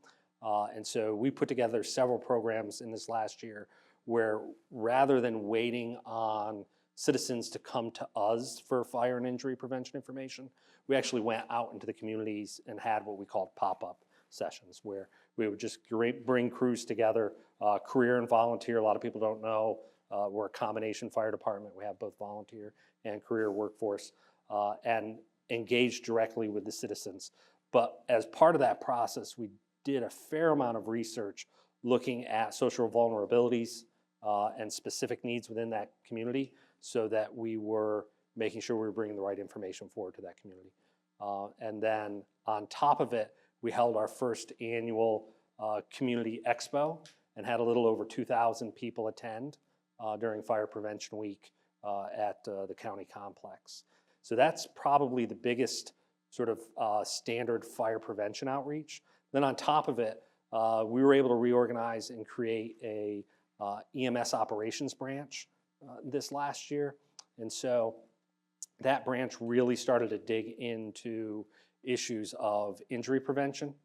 And so we put together several programs in this last year where rather than waiting on citizens to come to us for fire and injury prevention information, we actually went out into the communities and had what we called pop-up sessions where we would just bring crews together, career and volunteer. A lot of people don't know we're a combination fire department. We have both volunteer and career workforce and engage directly with the citizens. But as part of that process, we did a fair amount of research looking at social vulnerabilities and specific needs within that community so that we were making sure we were bringing the right information forward to that community. And then on top of it, we held our first annual community expo and had a little over 2,000 people attend during Fire Prevention Week at the county complex. So that's probably the biggest sort of standard fire prevention outreach. Then on top of it, we were able to reorganize and create a EMS operations branch this last year. And so that branch really started to dig into issues of injury prevention.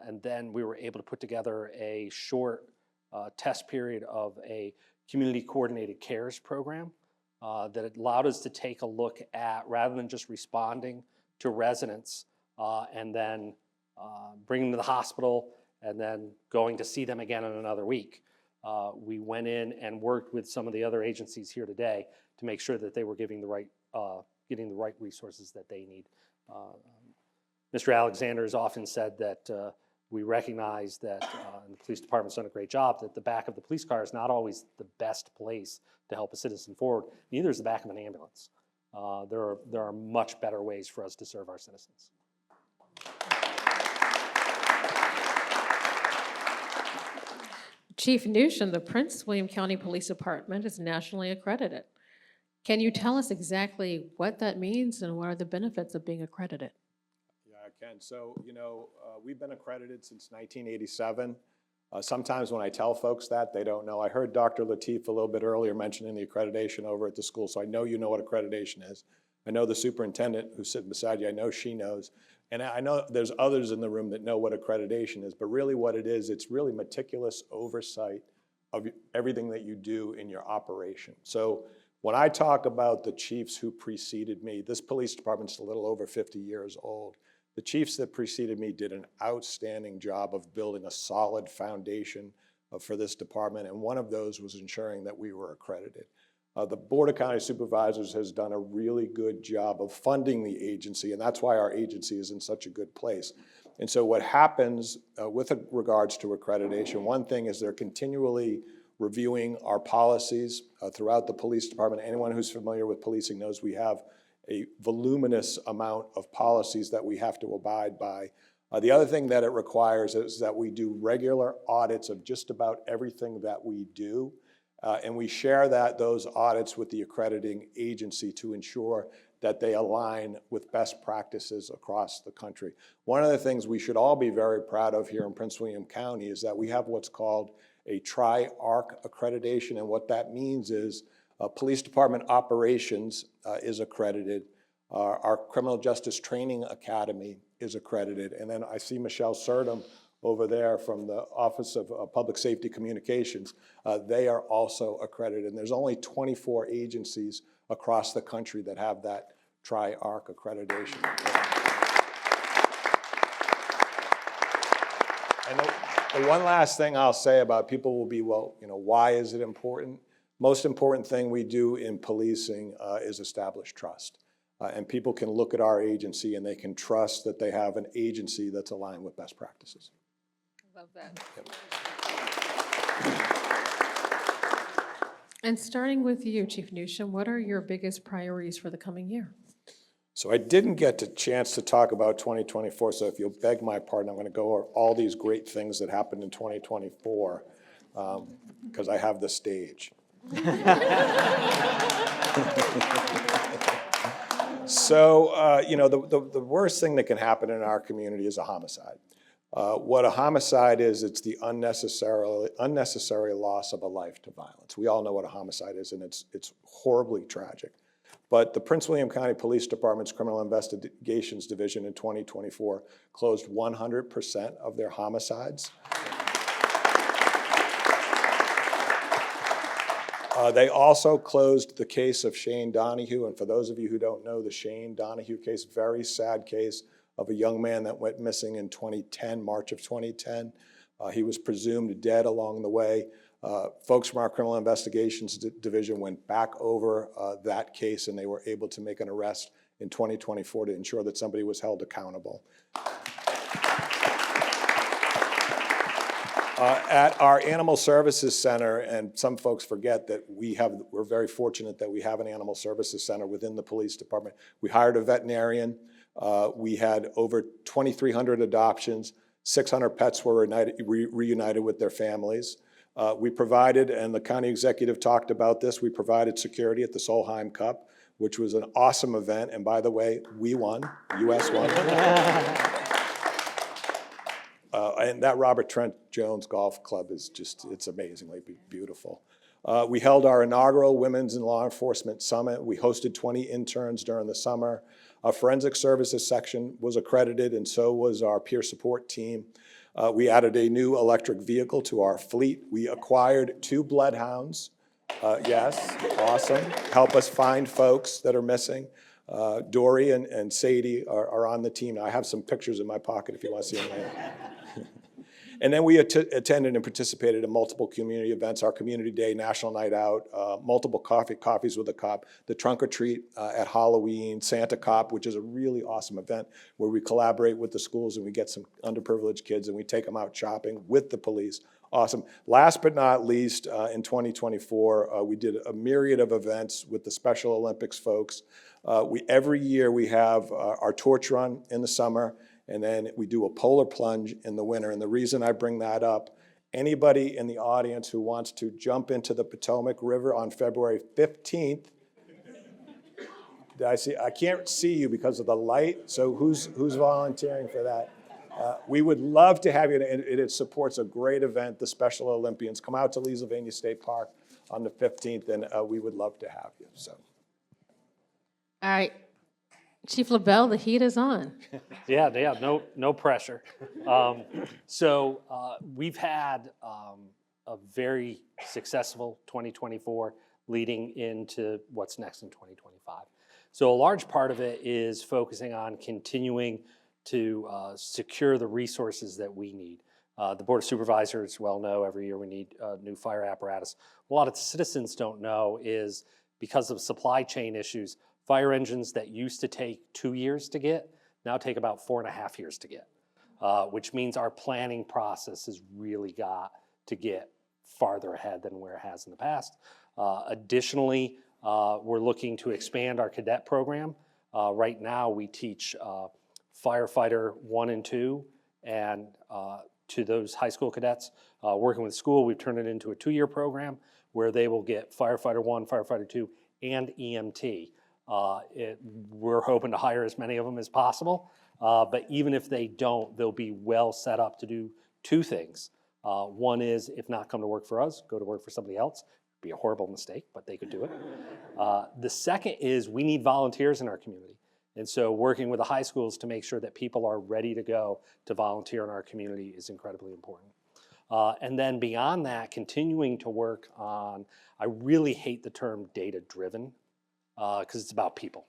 And then we were able to put together a short test period of a community coordinated cares program that allowed us to take a look at, rather than just responding to residents and then bringing them to the hospital, and then going to see them again in another week. We went in and worked with some of the other agencies here today to make sure that they were getting the right resources that they need. Mr. Alexander has often said that we recognize that, and the police department's done a great job, that the back of the police car is not always the best place to help a citizen forward. Neither is the back of an ambulance. There are much better ways for us to serve our citizens. Chief Newsham, the Prince William County Police Department is nationally accredited. Can you tell us exactly what that means and what are the benefits of being accredited? Yeah, I can. So, we've been accredited since 1987. Sometimes when I tell folks that, they don't know. I heard Dr. Lateef a little bit earlier mentioning the accreditation over at the school, so I know you know what accreditation is. I know the superintendent who's sitting beside you, I know she knows. And I know there's others in the room that know what accreditation is, but really what it is, it's really meticulous oversight of everything that you do in your operation. So when I talk about the chiefs who preceded me, this police department's a little over 50 years old. The chiefs that preceded me did an outstanding job of building a solid foundation for this department, and one of those was ensuring that we were accredited. The Board of County Supervisors has done a really good job of funding the agency, and that's why our agency is in such a good place. And so what happens with regards to accreditation, one thing is they're continually reviewing our policies throughout the police department. Anyone who's familiar with policing knows we have a voluminous amount of policies that we have to abide by. The other thing that it requires is that we do regular audits of just about everything that we do. And we share those audits with the accrediting agency to ensure that they align with best practices across the country. One of the things we should all be very proud of here in Prince William County is that we have what's called a Tri-ARC accreditation, and what that means is police department operations is accredited, our Criminal Justice Training Academy is accredited, and then I see Michelle Surdam over there from the Office of Public Safety Communications. They are also accredited, and there's only 24 agencies across the country that have that Tri-ARC accreditation. And the one last thing I'll say about people will be, well, why is it important? Most important thing we do in policing is establish trust. And people can look at our agency and they can trust that they have an agency that's aligned with best practices. Love that. Yep. And starting with you, Chief Newsham, what are your biggest priorities for the coming year? So I didn't get a chance to talk about 2024, so if you'll beg my pardon, I'm going to go over all these great things that happened in 2024 because I have the stage. So, the worst thing that can happen in our community is a homicide. What a homicide is, it's the unnecessary loss of a life to violence. We all know what a homicide is, and it's horribly tragic. But the Prince William County Police Department's Criminal Investigations Division in 2024 closed 100% of their homicides. They also closed the case of Shane Donahue, and for those of you who don't know the Shane Donahue case, very sad case of a young man that went missing in 2010, March of 2010. He was presumed dead along the way. Folks from our Criminal Investigations Division went back over that case, and they were able to make an arrest in 2024 to ensure that somebody was held accountable. At our Animal Services Center, and some folks forget that we're very fortunate that we have an Animal Services Center within the police department. We hired a veterinarian. We had over 2,300 adoptions. 600 pets were reunited with their families. We provided, and the county executive talked about this, we provided security at the Solheim Cup, which was an awesome event. And by the way, we won, US won. And that Robert Trent Jones Golf Club is it's amazingly beautiful. We held our inaugural Women's in Law Enforcement Summit. We hosted 20 interns during the summer. Our Forensic Services section was accredited, and so was our peer support team. We added a new electric vehicle to our fleet. We acquired 2 bloodhounds. Yes, awesome. Help us find folks that are missing. Dory and Sadie are on the team. I have some pictures in my pocket if you want to see them later. And then we attended and participated in multiple community events, our Community Day, National Night Out, multiple coffees with a cop, the Trunk or Treat at Halloween, Santa Cop, which is a really awesome event where we collaborate with the schools and we get some underprivileged kids and we take them out shopping with the police. Awesome. Last but not least, in 2024, we did a myriad of events with the Special Olympics folks. Every year we have our torch run in the summer, and then we do a polar plunge in the winter. And the reason I bring that up, anybody in the audience who wants to jump into the Potomac River on February 15th, I can't see you because of the light, so who's volunteering for that? We would love to have you, and it supports a great event. The Special Olympians come out to Leesylvania State Park on the 15th, and we would love to have you. So, All right, Chief LaBelle, the heat is on. Yeah, no pressure. We've had a very successful 2024 leading into what's next in 2025. So a large part of it is focusing on continuing to secure the resources that we need. The Board of Supervisors well know every year we need new fire apparatus. A lot of citizens don't know is because of supply chain issues, fire engines that used to take 2 years to get now take about 4.5 years to get, which means our planning process has really got to get farther ahead than where it has in the past. Additionally, we're looking to expand our cadet program. Right now we teach firefighter 1 and 2 and to those high school cadets. Working with the school, we've turned it into a 2-year program where they will get firefighter 1, firefighter 2, and EMT. We're hoping to hire as many of them as possible, but even if they don't, they'll be well set up to do 2 things. One is, if not come to work for us, go to work for somebody else. It'd be a horrible mistake, but they could do it. The second is we need volunteers in our community. And so working with the high schools to make sure that people are ready to go to volunteer in our community is incredibly important. And then beyond that, continuing to work on, I really hate the term data-driven because it's about people.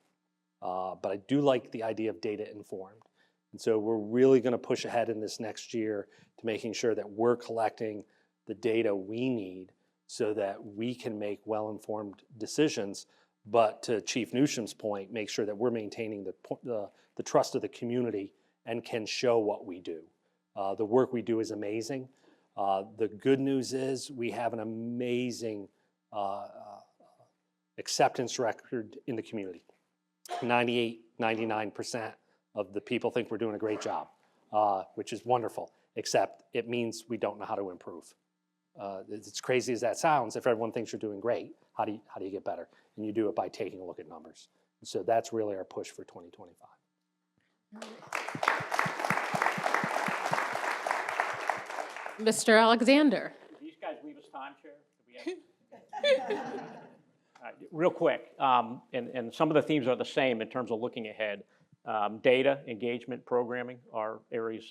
But I do like the idea of data-informed. And so we're really going to push ahead in this next year to making sure that we're collecting the data we need so that we can make well-informed decisions. But to Chief Newsom's point, make sure that we're maintaining the trust of the community and can show what we do. The work we do is amazing. The good news is we have an amazing acceptance record in the community. 98, 99% of the people think we're doing a great job, which is wonderful, except it means we don't know how to improve. It's crazy as that sounds, if everyone thinks you're doing great, how do you get better? And you do it by taking a look at numbers. And so that's really our push for 2025. Mr. Alexander. Did these guys leave us time, Chair? Real quick, and some of the themes are the same in terms of looking ahead. Data, engagement, programming are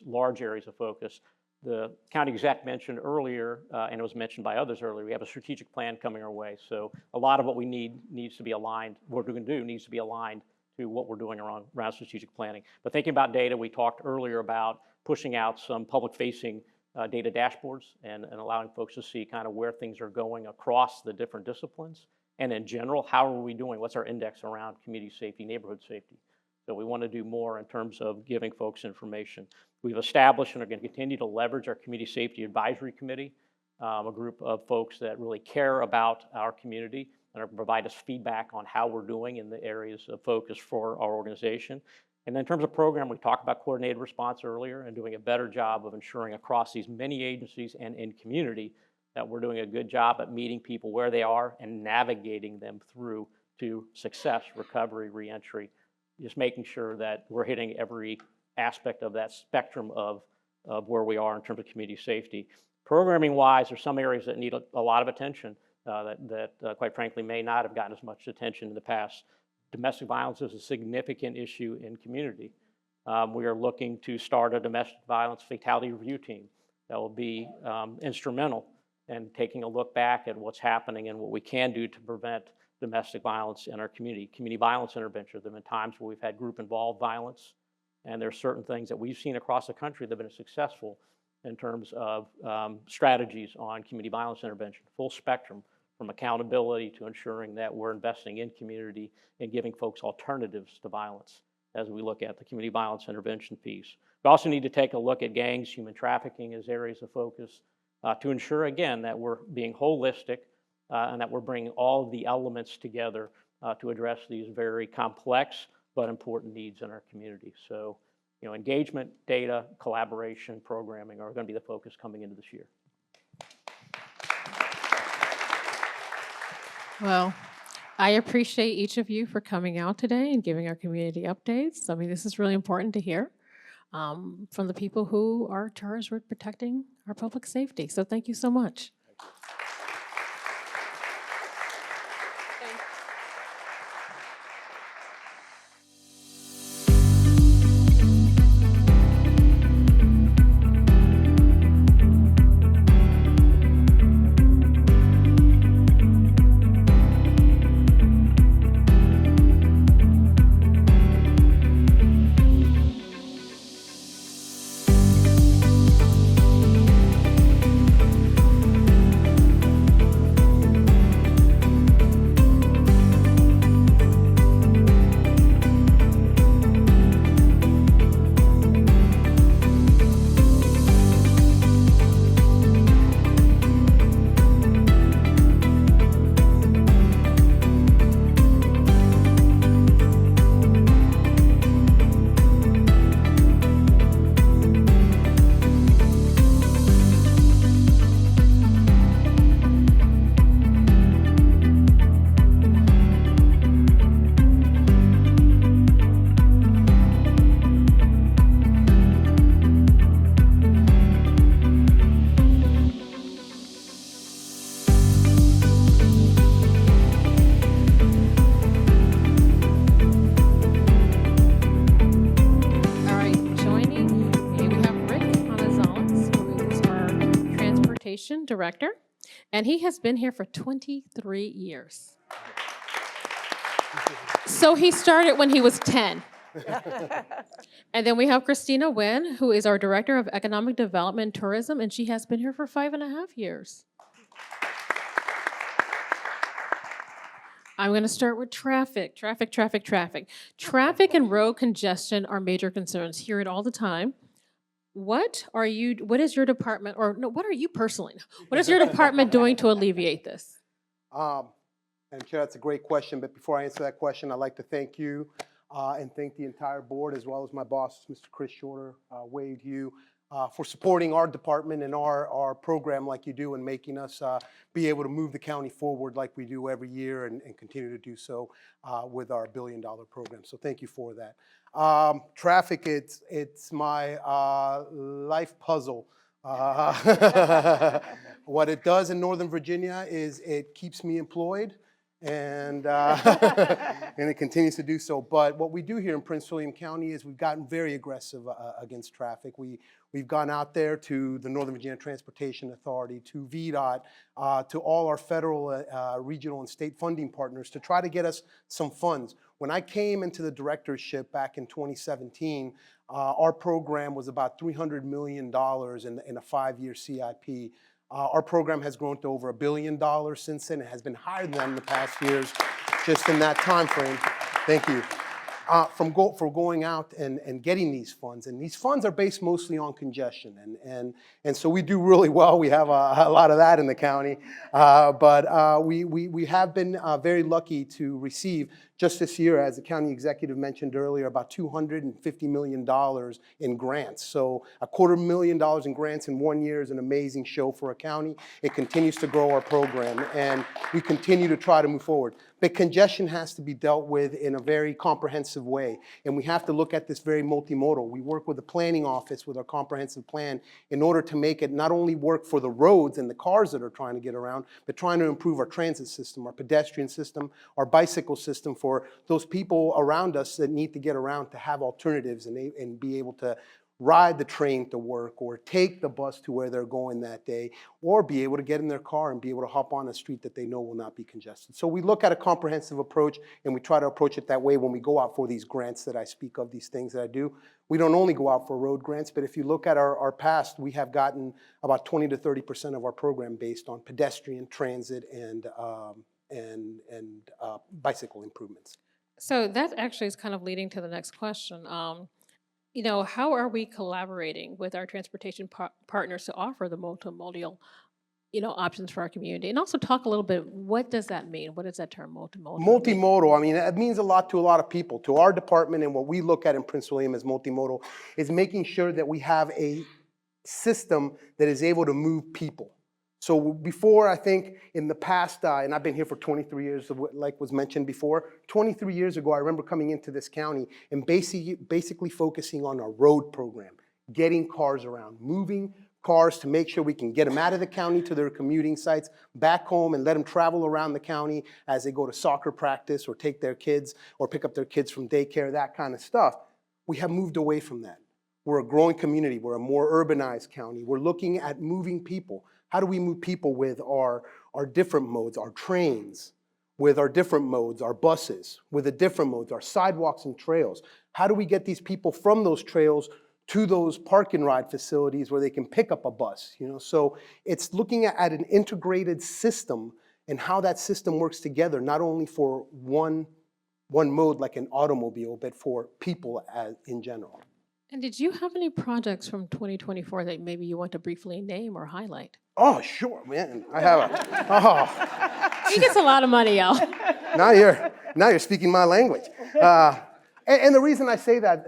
large areas of focus. The county exec mentioned earlier, and it was mentioned by others earlier, we have a strategic plan coming our way. So a lot of what we needs to be aligned, what we're going to do needs to be aligned to what we're doing around strategic planning. But thinking about data, we talked earlier about pushing out some public-facing data dashboards and allowing folks to see kind of where things are going across the different disciplines. And in general, how are we doing? What's our index around community safety, neighborhood safety? So we want to do more in terms of giving folks information. We've established and are going to continue to leverage our Community Safety Advisory Committee, a group of folks that really care about our community and provide us feedback on how we're doing in the areas of focus for our organization. And then in terms of program, we talked about coordinated response earlier and doing a better job of ensuring across these many agencies and in community that we're doing a good job at meeting people where they are and navigating them through to success, recovery, reentry, just making sure that we're hitting every aspect of that spectrum of where we are in terms of community safety. Programming-wise, there's some areas that need a lot of attention that quite frankly may not have gotten as much attention in the past. Domestic violence is a significant issue in community. We are looking to start a domestic violence fatality review team that will be instrumental in taking a look back at what's happening and what we can do to prevent domestic violence in our community. Community violence intervention, there have been times where we've had group-involved violence, and there are certain things that we've seen across the country that have been successful in terms of strategies on community violence intervention, full spectrum, from accountability to ensuring that we're investing in community and giving folks alternatives to violence as we look at the community violence intervention piece. We also need to take a look at gangs, human trafficking as areas of focus to ensure, again, that we're being holistic and that we're bringing all of the elements together to address these very complex but important needs in our community. So, engagement, data, collaboration, programming are going to be the focus coming into this year. Well, I appreciate each of you for coming out today and giving our community updates. I mean, this is really important to hear from the people who are charged with protecting our public safety. So thank you so much. Director, and he has been here for 23 years. So he started when he was 10. And then we have Christina Nguyen, who is our Director of Economic Development and Tourism, and she has been here for 5.5 years. I'm going to start with traffic. Traffic and road congestion are major concerns. Hear it all the time. What is your department, or no, what are you personally? What is your department doing to alleviate this? And Chair, that's a great question, but before I answer that question, I'd like to thank you and thank the entire board, as well as my boss, Mr. Chris Shorter, Wade Hugh, for supporting our department and our program like you do, and making us be able to move the county forward like we do every year, and continue to do so with our $1 billion program. So thank you for that. Traffic, it's my life puzzle. What it does in Northern Virginia is it keeps me employed, and and it continues to do so. But what we do here in Prince William County is we've gotten very aggressive against traffic. We've gone out there to the Northern Virginia Transportation Authority, to VDOT, to all our federal, regional, and state funding partners to try to get us some funds. When I came into the directorship back in 2017, our program was about $300 million in a 5-year CIP. Our program has grown to over $1 billion since then. It has been higher than that in the past years, just in that time frame. Thank you. For going out and getting these funds. And these funds are based mostly on congestion. And so we do really well. We have a lot of that in the county. But we have been very lucky to receive, just this year, as the county executive mentioned earlier, about $250 million in grants. So $250,000 in grants in 1 year is an amazing show for a county. It continues to grow our program, and we continue to try to move forward. But congestion has to be dealt with in a very comprehensive way, and we have to look at this very multimodal. We work with the planning office with our comprehensive plan in order to make it not only work for the roads and the cars that are trying to get around, but trying to improve our transit system, our pedestrian system, our bicycle system for those people around us that need to get around, to have alternatives and be able to ride the train to work or take the bus to where they're going that day, or be able to get in their car and be able to hop on a street that they know will not be congested. So we look at a comprehensive approach, and we try to approach it that way when we go out for these grants that I speak of, these things that I do. We don't only go out for road grants, but if you look at our past, we have gotten about 20 to 30% of our program based on pedestrian, transit, and bicycle improvements. So that actually is kind of leading to the next question. You know, how are we collaborating with our transportation partners to offer the multimodal, you know, options for our community? And also talk a little bit, what does that mean? What does that term multimodal mean? Multimodal, I mean, it means a lot to a lot of people. To our department, and what we look at in Prince William as multimodal is making sure that we have a system that is able to move people. So before, I think in the past, and I've been here for 23 years, like was mentioned before, 23 years ago, I remember coming into this county and basically focusing on a road program, getting cars around, moving cars to make sure we can get them out of the county to their commuting sites, back home, and let them travel around the county as they go to soccer practice or take their kids or pick up their kids from daycare, that kind of stuff. We have moved away from that. We're a growing community. We're a more urbanized county. We're looking at moving people. How do we move people with our different modes, our trains, with our different modes, our buses, with the different modes, our sidewalks and trails? How do we get these people from those trails to those park and ride facilities where they can pick up a bus? You know, so it's looking at an integrated system and how that system works together, not only for one mode like an automobile, but for people in general. And did you have any projects from 2024 that maybe you want to briefly name or highlight? Oh, sure, man. I have a, He gets a lot of money, y'all. now you're speaking my language. And the reason I say that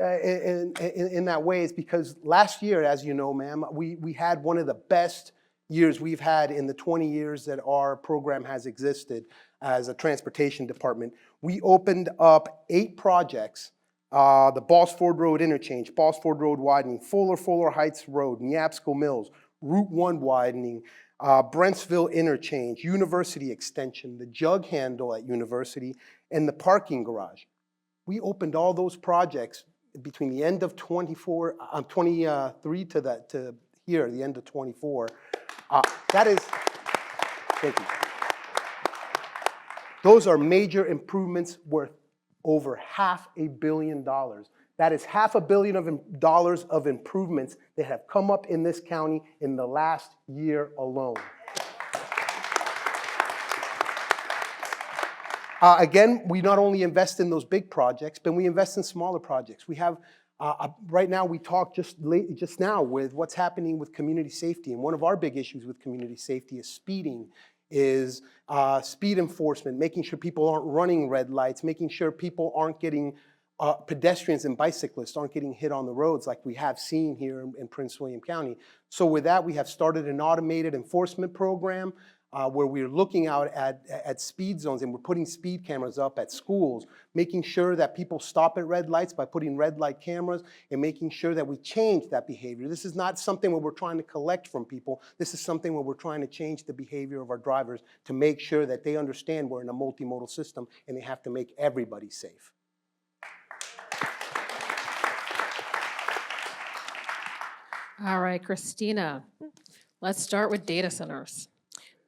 in that way is because last year, as you know, ma'am, we had one of the best years we've had in the 20 years that our program has existed as a transportation department. We opened up 8 projects. The Balls-Ford Road interchange, Balls-Ford Road widening, Fuller Heights Road, Neabsco Mills, Route 1 widening, Brentsville interchange, University extension, the jug handle at University, and the parking garage. We opened all those projects between the end of 23 to here, the end of 24. That is, thank you. Those are major improvements worth over $500 million. That is $500 million of improvements that have come up in this county in the last year alone. Again, we not only invest in those big projects, but we invest in smaller projects. We have, right now we talked just now with what's happening with community safety. And one of our big issues with community safety is speeding, is speed enforcement, making sure people aren't running red lights, making sure people aren't getting, pedestrians and bicyclists aren't getting hit on the roads like we have seen here in Prince William County. So with that, we have started an automated enforcement program where we're looking out at speed zones, and we're putting speed cameras up at schools, making sure that people stop at red lights by putting red light cameras, and making sure that we change that behavior. This is not something where we're trying to collect from people. This is something where we're trying to change the behavior of our drivers to make sure that they understand we're in a multimodal system and they have to make everybody safe. All right, Christina, let's start with data centers.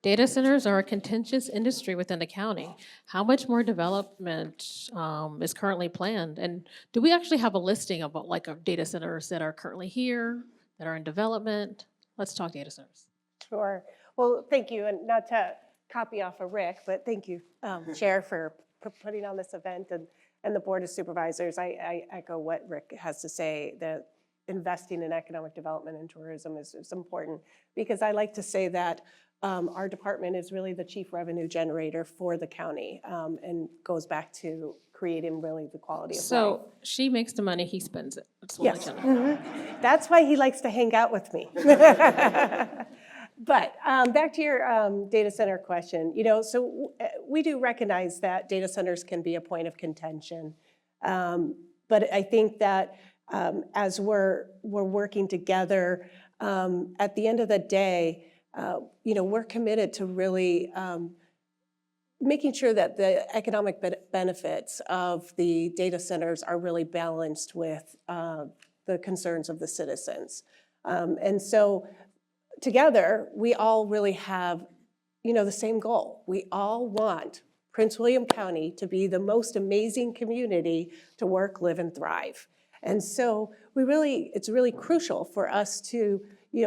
Data centers are a contentious industry within the county. How much more development is currently planned? And do we actually have a listing of data centers that are currently here, that are in development? Let's talk data centers. Sure. Well, thank you. And not to copy off of Rick, but thank you, Chair, for putting on this event and the Board of Supervisors. I echo what Rick has to say, that investing in economic development and tourism is important, because I like to say that our department is really the chief revenue generator for the county, and goes back to creating really the quality of life. So she makes the money, he spends it. That's what Yes. That's why he likes to hang out with me. But back to your data center question, so we do recognize that data centers can be a point of contention. But I think that as we're working together, at the end of the day, we're committed to really making sure that the economic benefits of the data centers are really balanced with the concerns of the citizens. And so together, we all really have, the same goal. We all want Prince William County to be the most amazing community to work, live, and thrive. And so it's really crucial for us to,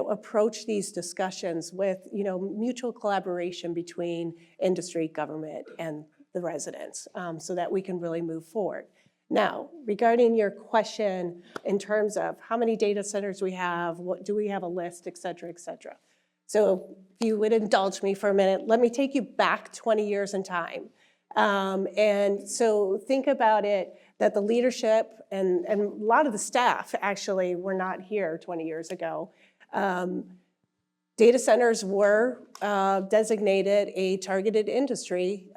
approach these discussions with, mutual collaboration between industry, government, and the residents, so that we can really move forward. Now, regarding your question in terms of how many data centers we have, what do we have a list, et cetera, et cetera. So if you would indulge me for a minute, let me take you back 20 years in time. And so think about it that the leadership and a lot of the staff actually were not here 20 years ago. Data centers were designated a targeted industry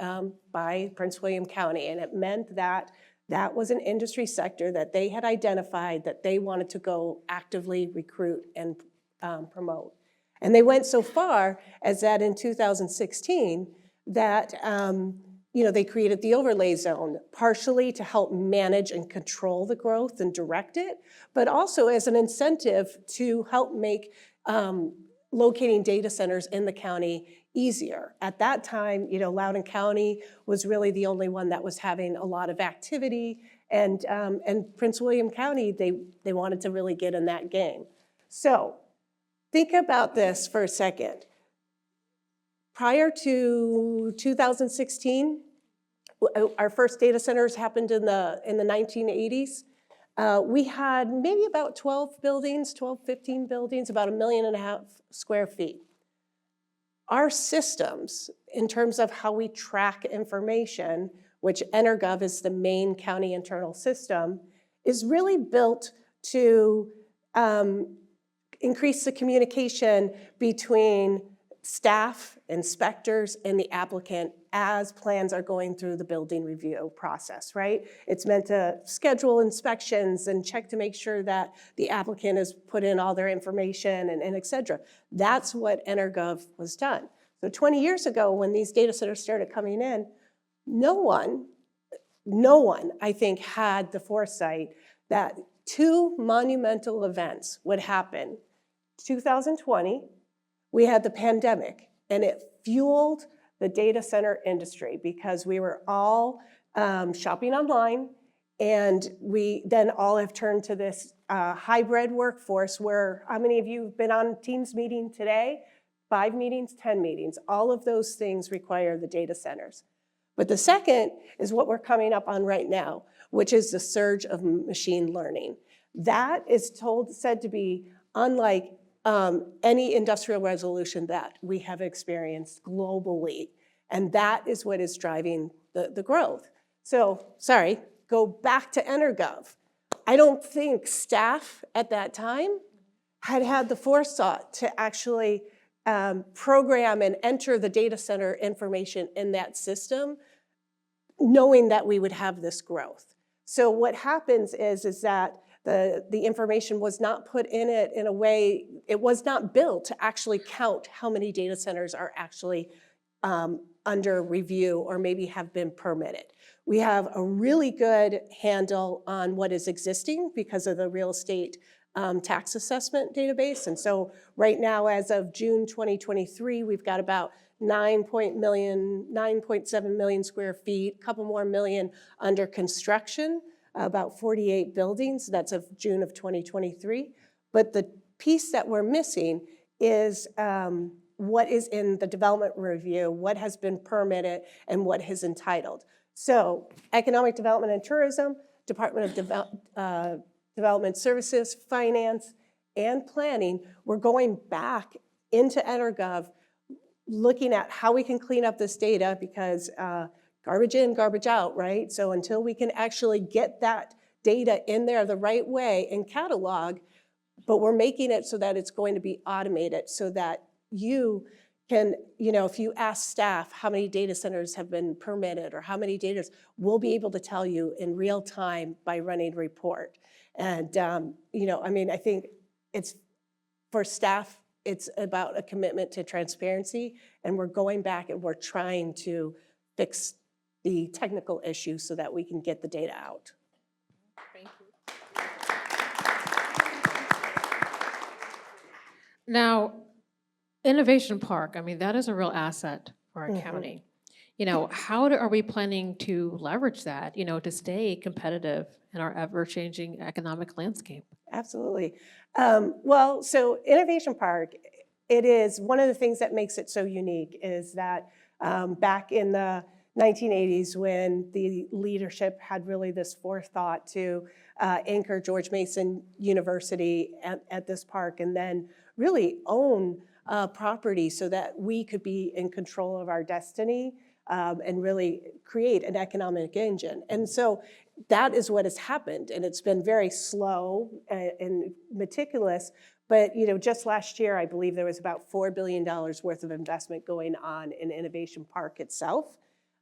by Prince William County, and it meant that that was an industry sector that they had identified that they wanted to go actively recruit and promote. And they went so far as that in 2016 that they created the overlay zone, partially to help manage and control the growth and direct it, but also as an incentive to help make locating data centers in the county easier. At that time, Loudoun County was really the only one that was having a lot of activity, and Prince William County, they wanted to really get in that game. So think about this for a second. Prior to 2016, our first data centers happened in the 1980s. We had maybe about 12, 15 buildings, about 1.5 million square feet. Our systems, in terms of how we track information, which EnerGov is the main county internal system, is really built to increase the communication between staff, inspectors, and the applicant as plans are going through the building review process, right? It's meant to schedule inspections and check to make sure that the applicant has put in all their information and et cetera. That's what EnerGov was done. So 20 years ago, when these data centers started coming in, no one, I think, had the foresight that two monumental events would happen. 2020, we had the pandemic, and it fueled the data center industry because we were all shopping online, and we then all have turned to this hybrid workforce where, how many of you have been on Teams meeting today? 5 meetings, 10 meetings, all of those things require the data centers. But the second is what we're coming up on right now, which is the surge of machine learning. That is said to be unlike any industrial revolution that we have experienced globally. And that is what is driving the growth. So, go back to EnerGov. I don't think staff at that time had the forethought to actually program and enter the data center information in that system, knowing that we would have this growth. So what happens is that the information was not put in it in a way, it was not built to actually count how many data centers are actually under review or maybe have been permitted. We have a really good handle on what is existing because of the real estate tax assessment database. And so right now, as of June 2023, we've got about 9.7 million square feet, a couple more million under construction, about 48 buildings. That's of June of 2023. But the piece that we're missing is what is in the development review, what has been permitted, and what is entitled. So Economic Development and Tourism, Department of Development Services, Finance, and Planning, we're going back into EnerGov, looking at how we can clean up this data because garbage in, garbage out, right? So until we can actually get that data in there the right way and catalog, but we're making it so that it's going to be automated so that you can, if you ask staff how many data centers have been permitted or how many data, we'll be able to tell you in real time by running a report. And, I think it's, for staff, it's about a commitment to transparency, and we're going back and we're trying to fix the technical issues so that we can get the data out. Thank you. Now, Innovation Park, I mean, that is a real asset for our Mhm. county. You know, are we planning to leverage that, you know, to stay competitive in our ever-changing economic landscape? Absolutely. Well, so Innovation Park, it is one of the things that makes it so unique is that back in the 1980s, when the leadership had really this forethought to anchor George Mason University at this park and then really own property so that we could be in control of our destiny and really create an economic engine. And so that is what has happened, and it's been very slow and meticulous. But you know, just last year, I believe there was about $4 billion worth of investment going on in Innovation Park itself,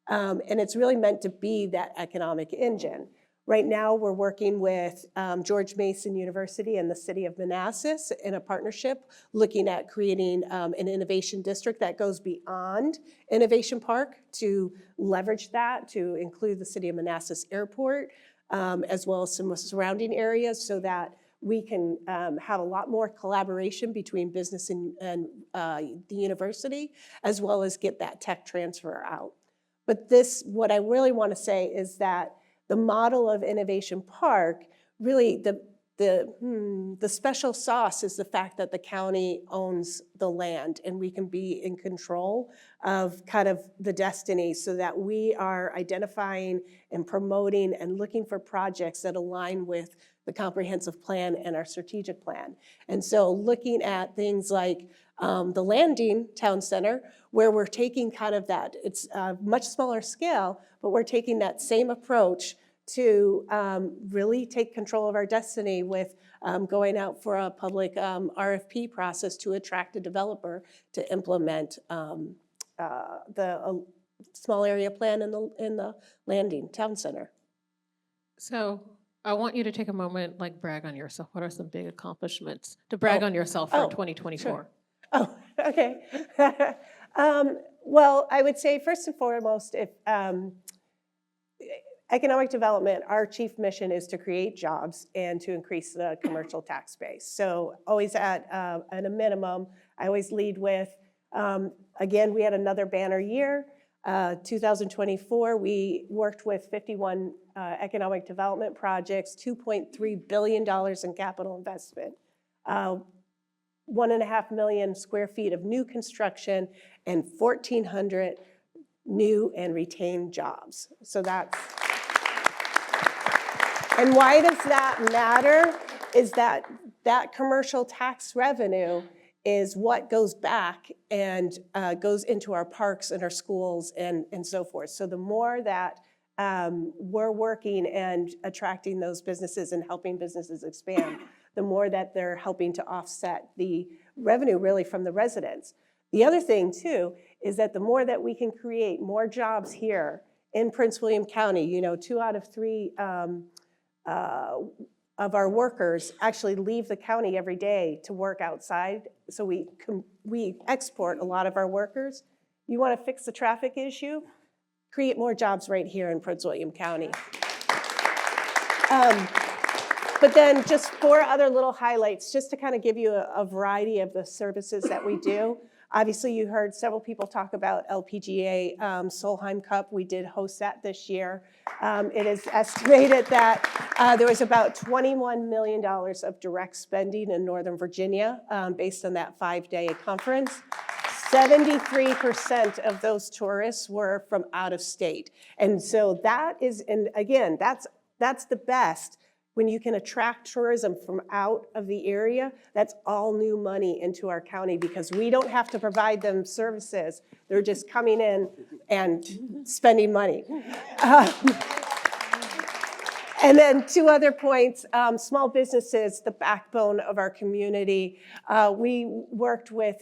and it's really meant to be that economic engine. Right now, we're working with George Mason University and the city of Manassas in a partnership, looking at creating an innovation district that goes beyond Innovation Park to leverage that, to include the city of Manassas Airport, as well as some surrounding areas so that we can have a lot more collaboration between business and the university, as well as get that tech transfer out. But what I really want to say is that the model of Innovation Park, really the special sauce is the fact that the county owns the land and we can be in control of kind of the destiny so that we are identifying and promoting and looking for projects that align with the comprehensive plan and our strategic plan. And so looking at things like the Landing Town Center, where we're taking kind of that, it's a much smaller scale, but we're taking that same approach to really take control of our destiny with going out for a public RFP process to attract a developer to implement the small area plan in the Landing Town Center. So I want you to take a moment, like brag on yourself. What are some big accomplishments to brag on yourself for 2024? Sure. Oh, okay. Well, I would say first and foremost, if economic development, our chief mission is to create jobs and to increase the commercial tax base. So always at a minimum, I always lead with, again, we had another banner year. 2024, we worked with 51 economic development projects, $2.3 billion in capital investment. 1.5 million square feet of new construction and 1,400 new and retained jobs. So that's, and why does that matter? Is that commercial tax revenue is what goes back and goes into our parks and our schools and so forth. So the more that we're working and attracting those businesses and helping businesses expand, the more that they're helping to offset the revenue really from the residents. The other thing too is that the more that we can create more jobs here in Prince William County, you know, 2 out of 3 of our workers actually leave the county every day to work outside. So we export a lot of our workers. You want to fix the traffic issue? Create more jobs right here in Prince William County. But then just 4 other little highlights, just to kind of give you a variety of the services that we do. Obviously, you heard several people talk about LPGA Solheim Cup. We did host that this year. It is estimated that there was about $21 million of direct spending in Northern Virginia based on that 5-day conference. 73% of those tourists were from out of state. And so that is, and again, that's the best. When you can attract tourism from out of the area, that's all new money into our county because we don't have to provide them services. They're just coming in and spending money. And then 2 other points, small businesses, the backbone of our community. We worked with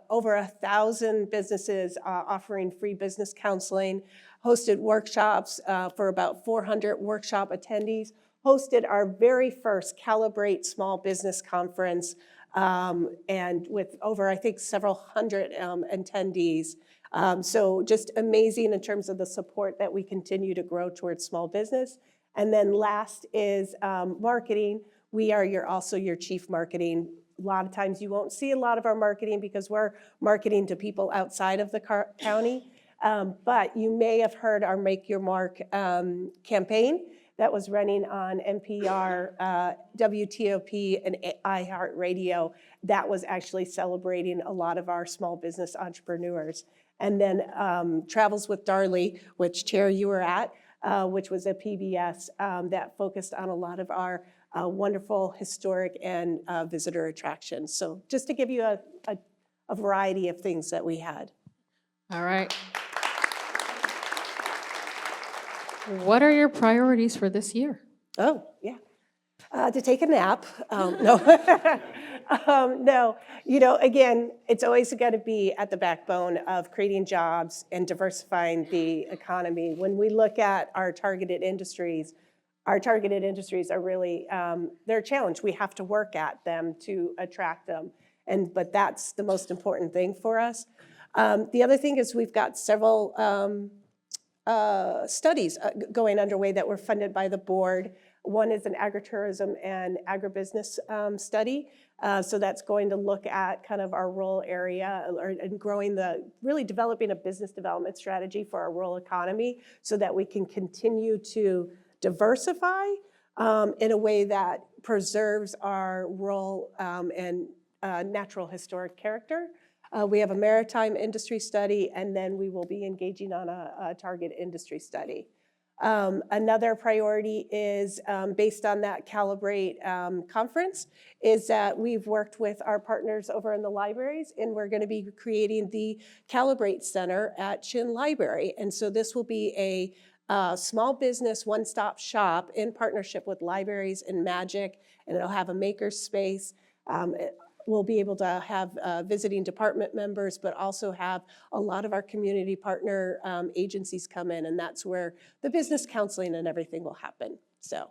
over 1,000 businesses offering free business counseling, hosted workshops for about 400 workshop attendees, hosted our very first Calibrate Small Business Conference, and with over, I think, several hundred attendees. So just amazing in terms of the support that we continue to grow towards small business. And then last is marketing. We are also your chief marketing A lot of times you won't see a lot of our marketing because we're marketing to people outside of the county. But you may have heard our Make Your Mark campaign that was running on NPR, WTOP, and iHeartRadio. That was actually celebrating a lot of our small business entrepreneurs. And then Travels with Darlie, which, Chair, you were at, which was a PBS that focused on a lot of our wonderful historic and visitor attractions. So just to give you a variety of things that we had. All right. What are your priorities for this year? Oh, yeah. To take a nap. No. No. You know, again, it's always got to be at the backbone of creating jobs and diversifying the economy. When we look at our targeted industries are really, they're a challenge. We have to work at them to attract them. But that's the most important thing for us. The other thing is we've got several studies going underway that were funded by the board. One is an agritourism and agribusiness study. So that's going to look at kind of our rural area and really developing a business development strategy for our rural economy so that we can continue to diversify in a way that preserves our rural and natural historic character. We have a maritime industry study, and then we will be engaging on a target industry study. Another priority is based on that Calibrate conference is that we've worked with our partners over in the libraries, and we're going to be creating the Calibrate Center at Chin Library. And so this will be a small business one-stop shop in partnership with libraries and Magic, and it'll have a maker space. We'll be able to have visiting department members, but also have a lot of our community partner agencies come in, and that's where the business counseling and everything will happen. So.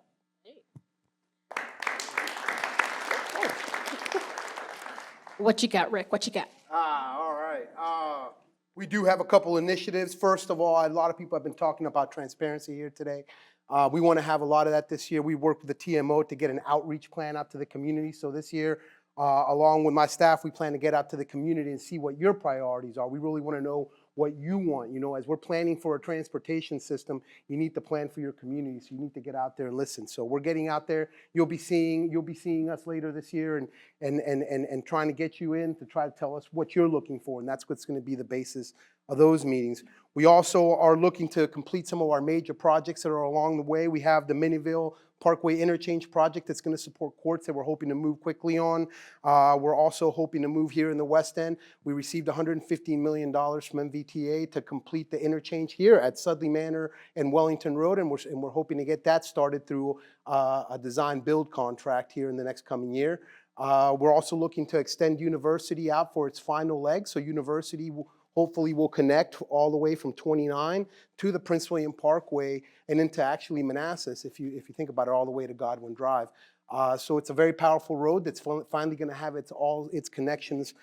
What you got, Rick? What you got? All right. We do have a couple initiatives. First of all, a lot of people have been talking about transparency here today. We want to have a lot of that this year. We worked with the TMO to get an outreach plan out to the community. So this year, along with my staff, we plan to get out to the community and see what your priorities are. We really want to know what you want. You know, as we're planning for a transportation system, you need to plan for your community. So you need to get out there and listen. So we're getting out there. You'll be seeing us later this year and trying to get you in to try to tell us what you're looking for. And that's what's going to be the basis of those meetings. We also are looking to complete some of our major projects that are along the way. We have the Minnieville Parkway Interchange project that's going to support courts that we're hoping to move quickly on. We're also hoping to move here in the West End. We received $115 million from MVTA to complete the interchange here at Sudley Manor and Wellington Road, and we're hoping to get that started through a design-build contract here in the next coming year. We're also looking to extend University out for its final leg, so University hopefully will connect all the way from 29 to the Prince William Parkway and into actually Manassas, if you think about it, all the way to Godwin Drive. So it's a very powerful road that's finally going to have all its connections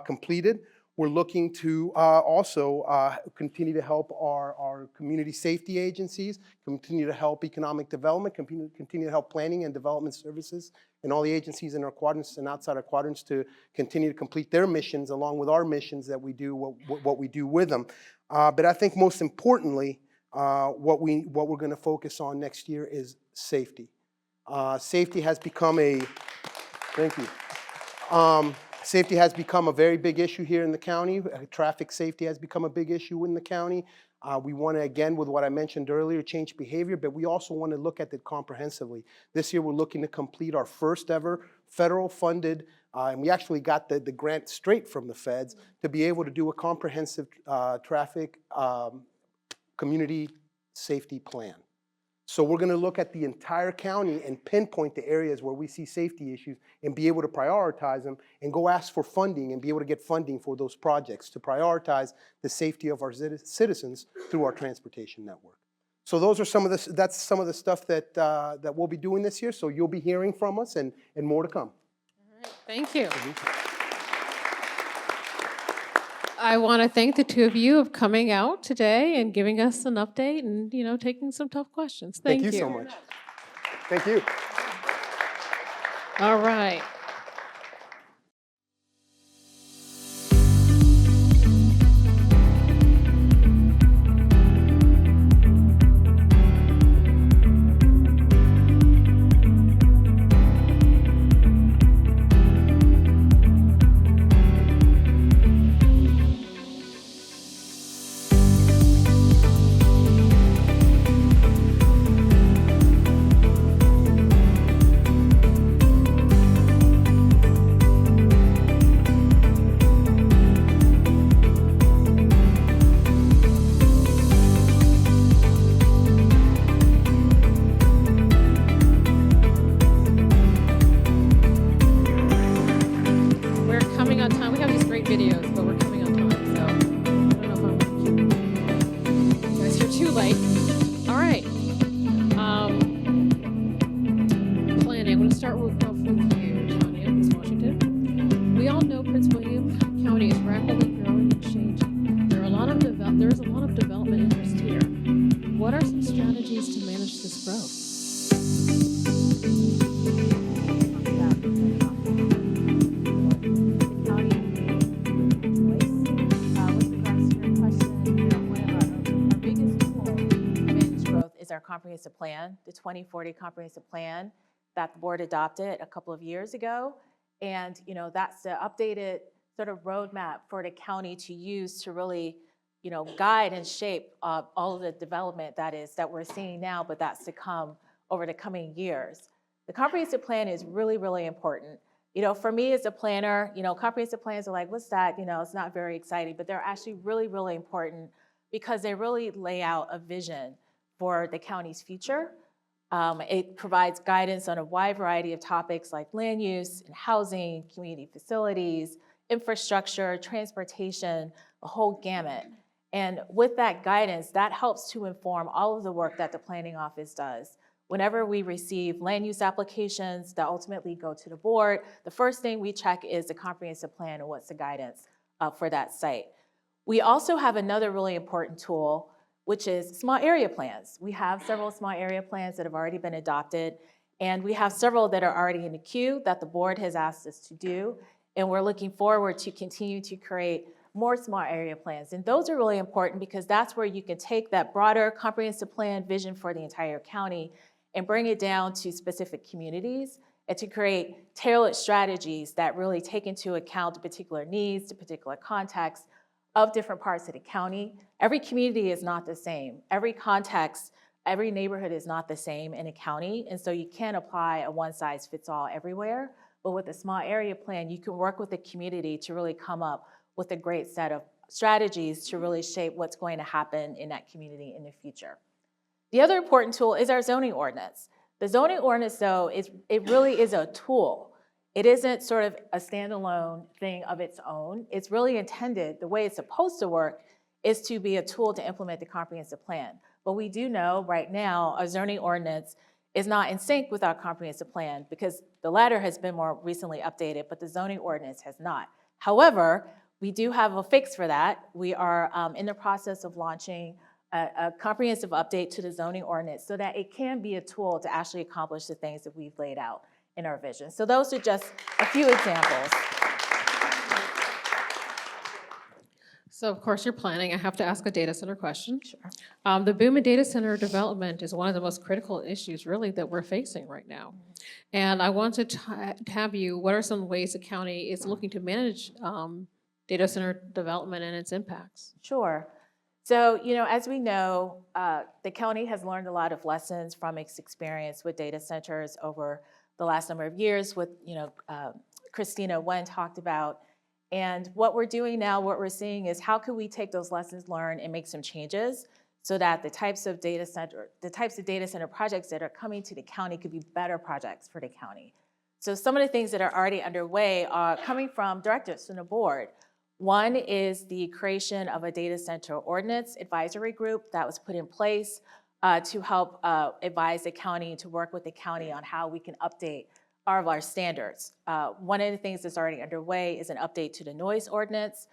completed. We're looking to also continue to help our community safety agencies, continue to help economic development, continue to help planning and development services, and all the agencies in our quadrants and outside our quadrants to continue to complete their missions along with our missions that we do, what we do with them. But I think most importantly, what we're going to focus on next year is safety. Safety has become thank you. Safety has become a very big issue here in the county. Traffic safety has become a big issue in the county. We want to, again, with what I mentioned earlier, change behavior, but we also want to look at it comprehensively. This year, we're looking to complete our first ever federal funded, and we actually got the grant straight from the feds to be able to do a comprehensive traffic community safety plan. So we're going to look at the entire county and pinpoint the areas where we see safety issues and be able to prioritize them and go ask for funding and be able to get funding for those projects to prioritize the safety of our citizens through our transportation network. So those are that's some of the stuff that we'll be doing this year. So you'll be hearing from us and more to come. All right, thank you. I want to thank the two of you of coming out today and giving us an update and, taking some tough questions. Thank you. Thank you so much. Thank you. All right. from Cuyahoga County of East Washington. We all know Prince William County is rapidly growing and changing. There is a lot of development interest here. What are some strategies to manage this growth? Is our comprehensive plan, the 2040 comprehensive plan that the board adopted a couple of years ago. And that's the updated sort of roadmap for the county to use to really guide and shape all of the development that we're seeing now, but that's to come over the coming years. The comprehensive plan is really, really important. For me as a planner, comprehensive plans are like, what's that? It's not very exciting, but they're actually really, really important because they really lay out a vision for the county's future. It provides guidance on a wide variety of topics like land use and housing, community facilities, infrastructure, transportation, a whole gamut. And with that guidance, that helps to inform all of the work that the planning office does. Whenever we receive land use applications that ultimately go to the board, the first thing we check is the comprehensive plan and what's the guidance for that site. We also have another really important tool, which is small area plans. We have several small area plans that have already been adopted, and we have several that are already in the queue that the board has asked us to do, and we're looking forward to continue to create more small area plans. And those are really important because that's where you can take that broader comprehensive plan vision for the entire county and bring it down to specific communities and to create tailored strategies that really take into account the particular needs, the particular context of different parts of the county. Every community is not the same. Every context, every neighborhood is not the same in a county, and so you can't apply a one-size-fits-all everywhere. But with a small area plan, you can work with the community to really come up with a great set of strategies to really shape what's going to happen in that community in the future. The other important tool is our zoning ordinance. The zoning ordinance, though, it really is a tool. It isn't sort of a standalone thing of its own. It's really intended, the way it's supposed to work, is to be a tool to implement the comprehensive plan. But we do know right now our zoning ordinance is not in sync with our comprehensive plan because the latter has been more recently updated, but the zoning ordinance has not. However, we do have a fix for that. We are in the process of launching a comprehensive update to the zoning ordinance so that it can be a tool to actually accomplish the things that we've laid out in our vision. So those are just a few examples. So of course you're planning. I have to ask a data center question. Sure. The boom in data center development is one of the most critical issues really that we're facing right now. And I wanted to have you, what are some ways the county is looking to manage data center development and its impacts? Sure. So, as we know, the county has learned a lot of lessons from its experience with data centers over the last number of years with, Christina Wen talked about. And what we're doing now, what we're seeing is how can we take those lessons learned and make some changes so that the types of data center projects that are coming to the county could be better projects for the county. So some of the things that are already underway are coming from directives from the board. One is the creation of a data center ordinance advisory group that was put in place to help advise the county, to work with the county on how we can update all of our standards. One of the things that's already underway is an update to the noise ordinance.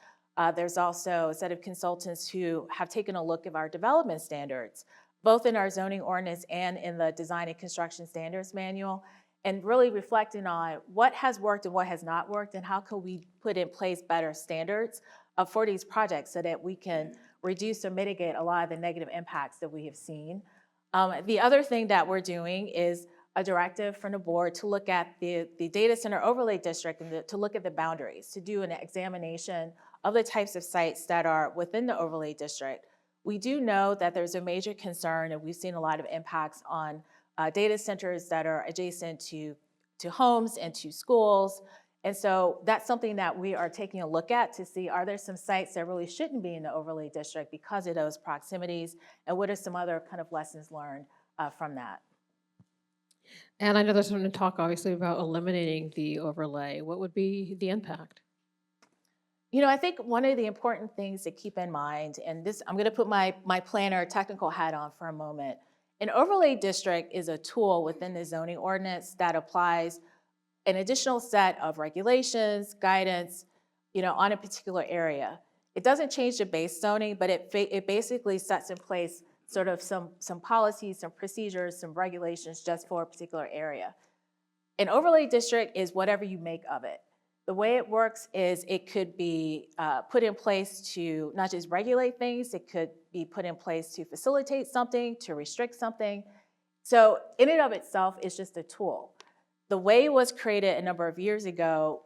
There's also a set of consultants who have taken a look at our development standards, both in our zoning ordinance and in the design and construction standards manual, and really reflecting on what has worked and what has not worked and how can we put in place better standards for these projects so that we can reduce or mitigate a lot of the negative impacts that we have seen. The other thing that we're doing is a directive from the board to look at the data center overlay district and to look at the boundaries, to do an examination of the types of sites that are within the overlay district. We do know that there's a major concern, and we've seen a lot of impacts on data centers that are adjacent to homes and to schools. And so that's something that we are taking a look at to see, are there some sites that really shouldn't be in the overlay district because of those proximities, and what are some other kind of lessons learned from that? And I know there's some talk obviously about eliminating the overlay. What would be the impact? I think one of the important things to keep in mind, and this, I'm gonna put my planner technical hat on for a moment. An overlay district is a tool within the zoning ordinance that applies an additional set of regulations, guidance, on a particular area. It doesn't change the base zoning, but it basically sets in place sort of some policies, some procedures, some regulations just for a particular area. An overlay district is whatever you make of it. The way it works is it could be put in place to not just regulate things, it could be put in place to facilitate something, to restrict something. So in and of itself, it's just a tool. The way it was created a number of years ago,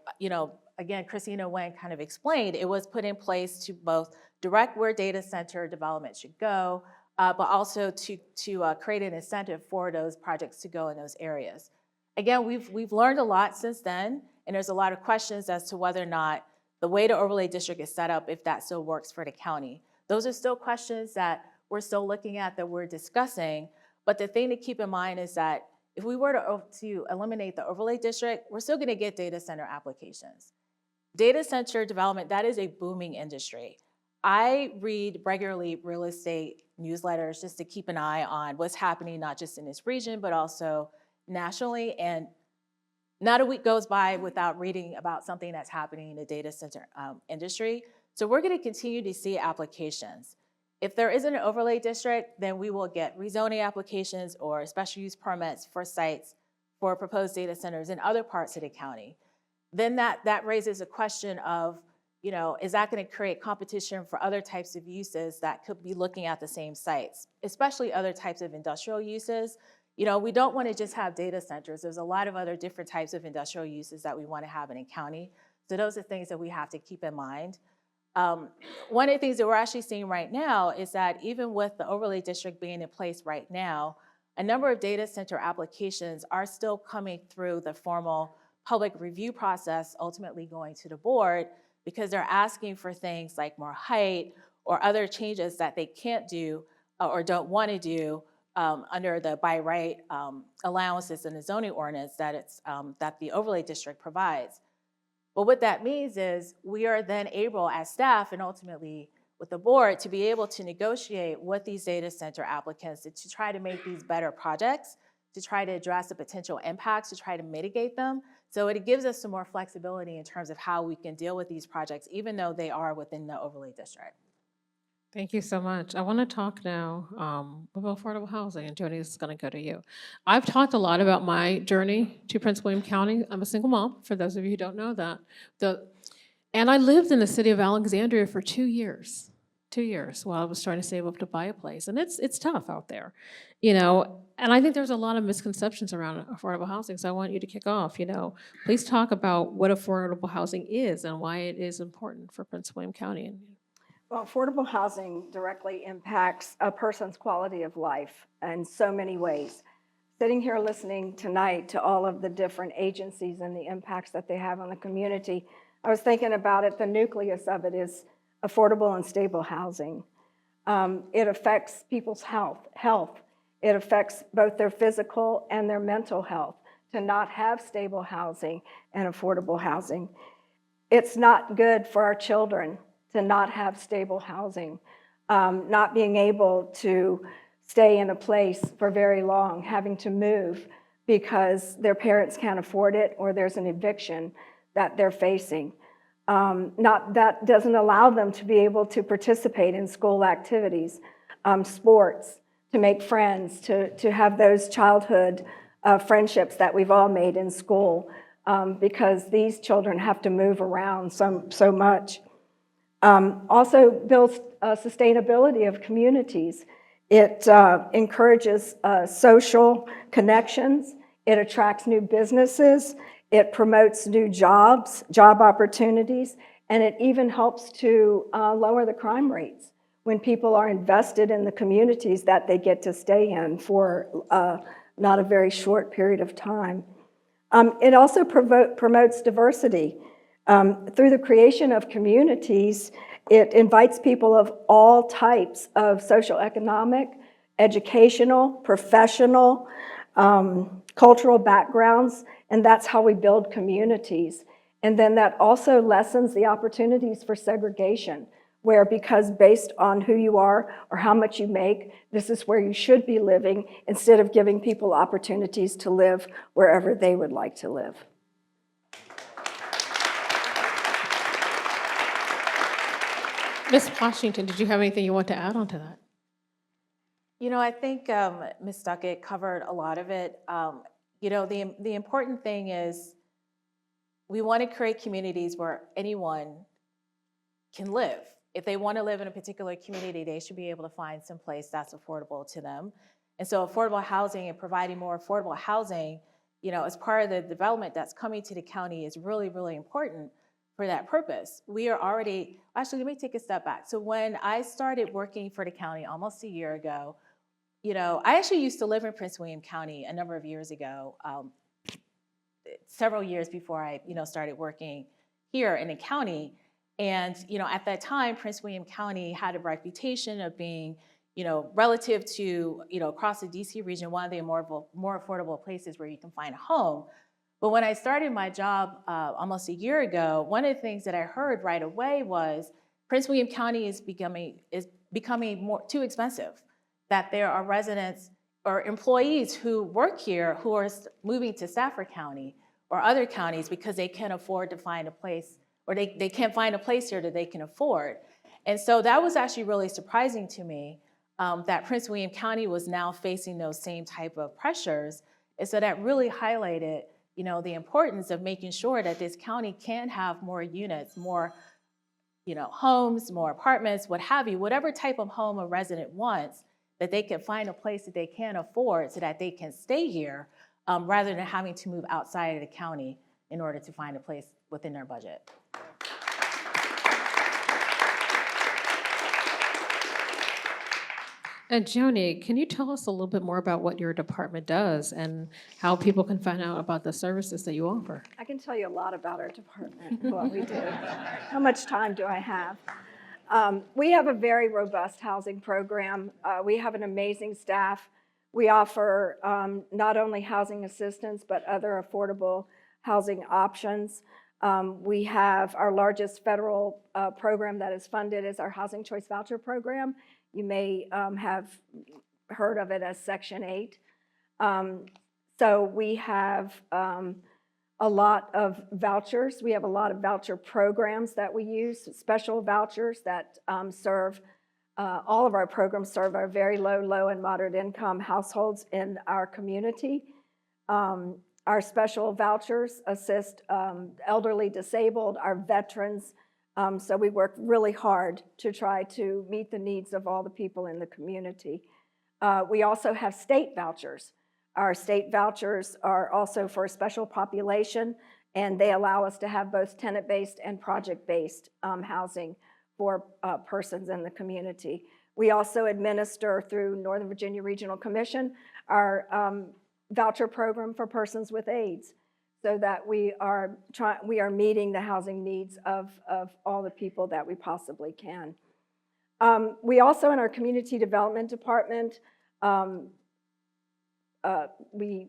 again, Christina Wen kind of explained, it was put in place to both direct where data center development should go, but also to create an incentive for those projects to go in those areas. Again, we've learned a lot since then, and there's a lot of questions as to whether or not the way the overlay district is set up, if that still works for the county. Those are still questions that we're still looking at, that we're discussing, but the thing to keep in mind is that if we were to eliminate the overlay district, we're still gonna get data center applications. Data center development, that is a booming industry. I read regularly real estate newsletters just to keep an eye on what's happening, not just in this region, but also nationally, and not a week goes by without reading about something that's happening in the data center industry. So we're gonna continue to see applications. If there isn't an overlay district, then we will get rezoning applications or special use permits for sites for proposed data centers in other parts of the county. Then that raises a question of, is that gonna create competition for other types of uses that could be looking at the same sites, especially other types of industrial uses. We don't wanna just have data centers. There's a lot of other different types of industrial uses that we wanna have in a county. So those are things that we have to keep in mind. One of the things that we're actually seeing right now is that even with the overlay district being in place right now, a number of data center applications are still coming through the formal public review process, ultimately going to the board, because they're asking for things like more height or other changes that they can't do or don't want to do under the by right allowances in the zoning ordinance that the overlay district provides. But what that means is we are then able as staff and ultimately with the board to be able to negotiate with these data center applicants to try to make these better projects, to try to address the potential impacts, to try to mitigate them. So it gives us some more flexibility in terms of how we can deal with these projects, even though they are within the overlay district. Thank you so much. I want to talk now about affordable housing, and Jody, this is going to go to you. I've talked a lot about my journey to Prince William County. I'm a single mom, for those of you who don't know that. And I lived in the city of Alexandria for 2 years. 2 years while I was trying to save up to buy a place. And it's tough out there, and I think there's a lot of misconceptions around affordable housing. So I want you to kick off, please talk about what affordable housing is and why it is important for Prince William County. Well, affordable housing directly impacts a person's quality of life in so many ways. Sitting here listening tonight to all of the different agencies and the impacts that they have on the community, I was thinking about it, the nucleus of it is affordable and stable housing. It affects people's health. It affects both their physical and their mental health to not have stable housing and affordable housing. It's not good for our children to not have stable housing, not being able to stay in a place for very long, having to move because their parents can't afford it or there's an eviction that they're facing. That doesn't allow them to be able to participate in school activities, sports, to make friends, to have those childhood friendships that we've all made in school, because these children have to move around so much. Also builds sustainability of communities. It encourages social connections. It attracts new businesses. It promotes new job opportunities, and it even helps to lower the crime rates when people are invested in the communities that they get to stay in for not a very short period of time. It also promotes diversity. Through the creation of communities, it invites people of all types of social, economic, educational, professional, cultural backgrounds, and that's how we build communities. And then that also lessens the opportunities for segregation, where because based on who you are or how much you make, this is where you should be living, instead of giving people opportunities to live wherever they would like to live. Ms. Washington, did you have anything you want to add on to that? You know, I think Ms. Duckett covered a lot of it. You know, the important thing is we want to create communities where anyone can live. If they want to live in a particular community, they should be able to find some place that's affordable to them. And so affordable housing and providing more affordable housing, you know, as part of the development that's coming to the county is really, really important for that purpose. We are already, actually, let me take a step back. So when I started working for the county almost a year ago, you know, I actually used to live in Prince William County a number of years ago, several years before I, you know, started working here in the county. And, you know, at that time, Prince William County had a reputation of being, you know, relative to, you know, across the DC region, one of the more affordable places where you can find a home. But when I started my job almost a year ago, one of the things that I heard right away was Prince William County is becoming too expensive, that there are residents or employees who work here who are moving to Stafford County or other counties because they can't afford to find a place, or they can't find a place here that they can afford. And so that was actually really surprising to me, that Prince William County was now facing those same type of pressures. And so that really highlighted, you know, the importance of making sure that this county can have more units, more, you know, homes, more apartments, what have you, whatever type of home a resident wants, that they can find a place that they can afford so that they can stay here, rather than having to move outside of the county in order to find a place within their budget. And Joni, can you tell us a little bit more about what your department does and how people can find out about the services that you offer? I can tell you a lot about our department, what we do. How much time do I have? We have a very robust housing program. We have an amazing staff. We offer not only housing assistance, but other affordable housing options. We have our largest federal program that is funded is our Housing Choice Voucher Program. You may have heard of it as Section 8. So we have a lot of vouchers. We have a lot of voucher programs that we use, special vouchers that serve, all of our programs serve our very low and moderate income households in our community. Our special vouchers assist elderly, disabled, our veterans. So we work really hard to try to meet the needs of all the people in the community. We also have state vouchers. Our state vouchers are also for a special population, and they allow us to have both tenant-based and project-based housing for persons in the community. We also administer through Northern Virginia Regional Commission our voucher program for persons with AIDS, so that we are meeting the housing needs of all the people that we possibly can. We also, in our community development department, we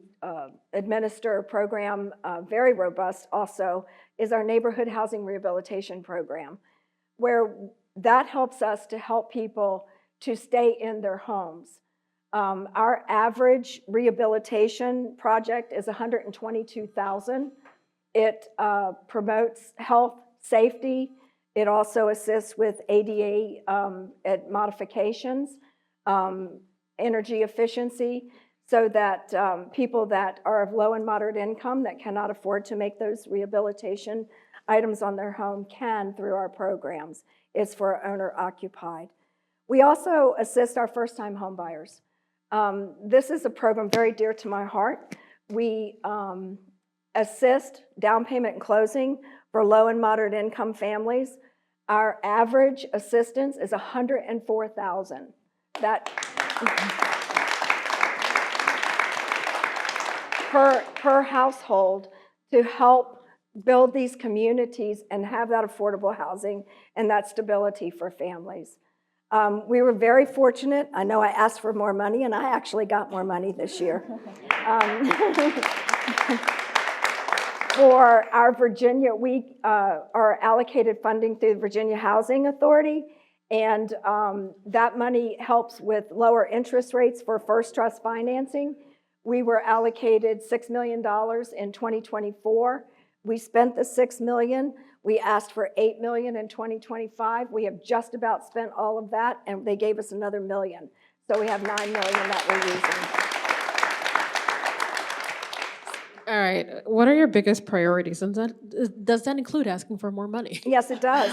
administer a program, very robust also, is our neighborhood housing rehabilitation program, where that helps us to help people to stay in their homes. Our average rehabilitation project is $122,000. It promotes health, safety. It also assists with ADA modifications, energy efficiency, so that people that are of low and moderate income that cannot afford to make those rehabilitation items on their home can through our programs. It's for owner occupied. We also assist our first-time home buyers. This is a program very dear to my heart. We assist down payment and closing for low and moderate income families. Our average assistance is $104,000. That per household to help build these communities and have that affordable housing and that stability for families. We were very fortunate. I know I asked for more money, and I actually got more money this year. For our Virginia, we are allocated funding through the Virginia Housing Authority, and that money helps with lower interest rates for first trust financing. We were allocated $6 million in 2024. We spent the 6 million. We asked for 8 million in 2025. We have just about spent all of that, and they gave us another million. So we have 9 million that we're using. All right, what are your biggest priorities? And does that include asking for more money? Yes, it does.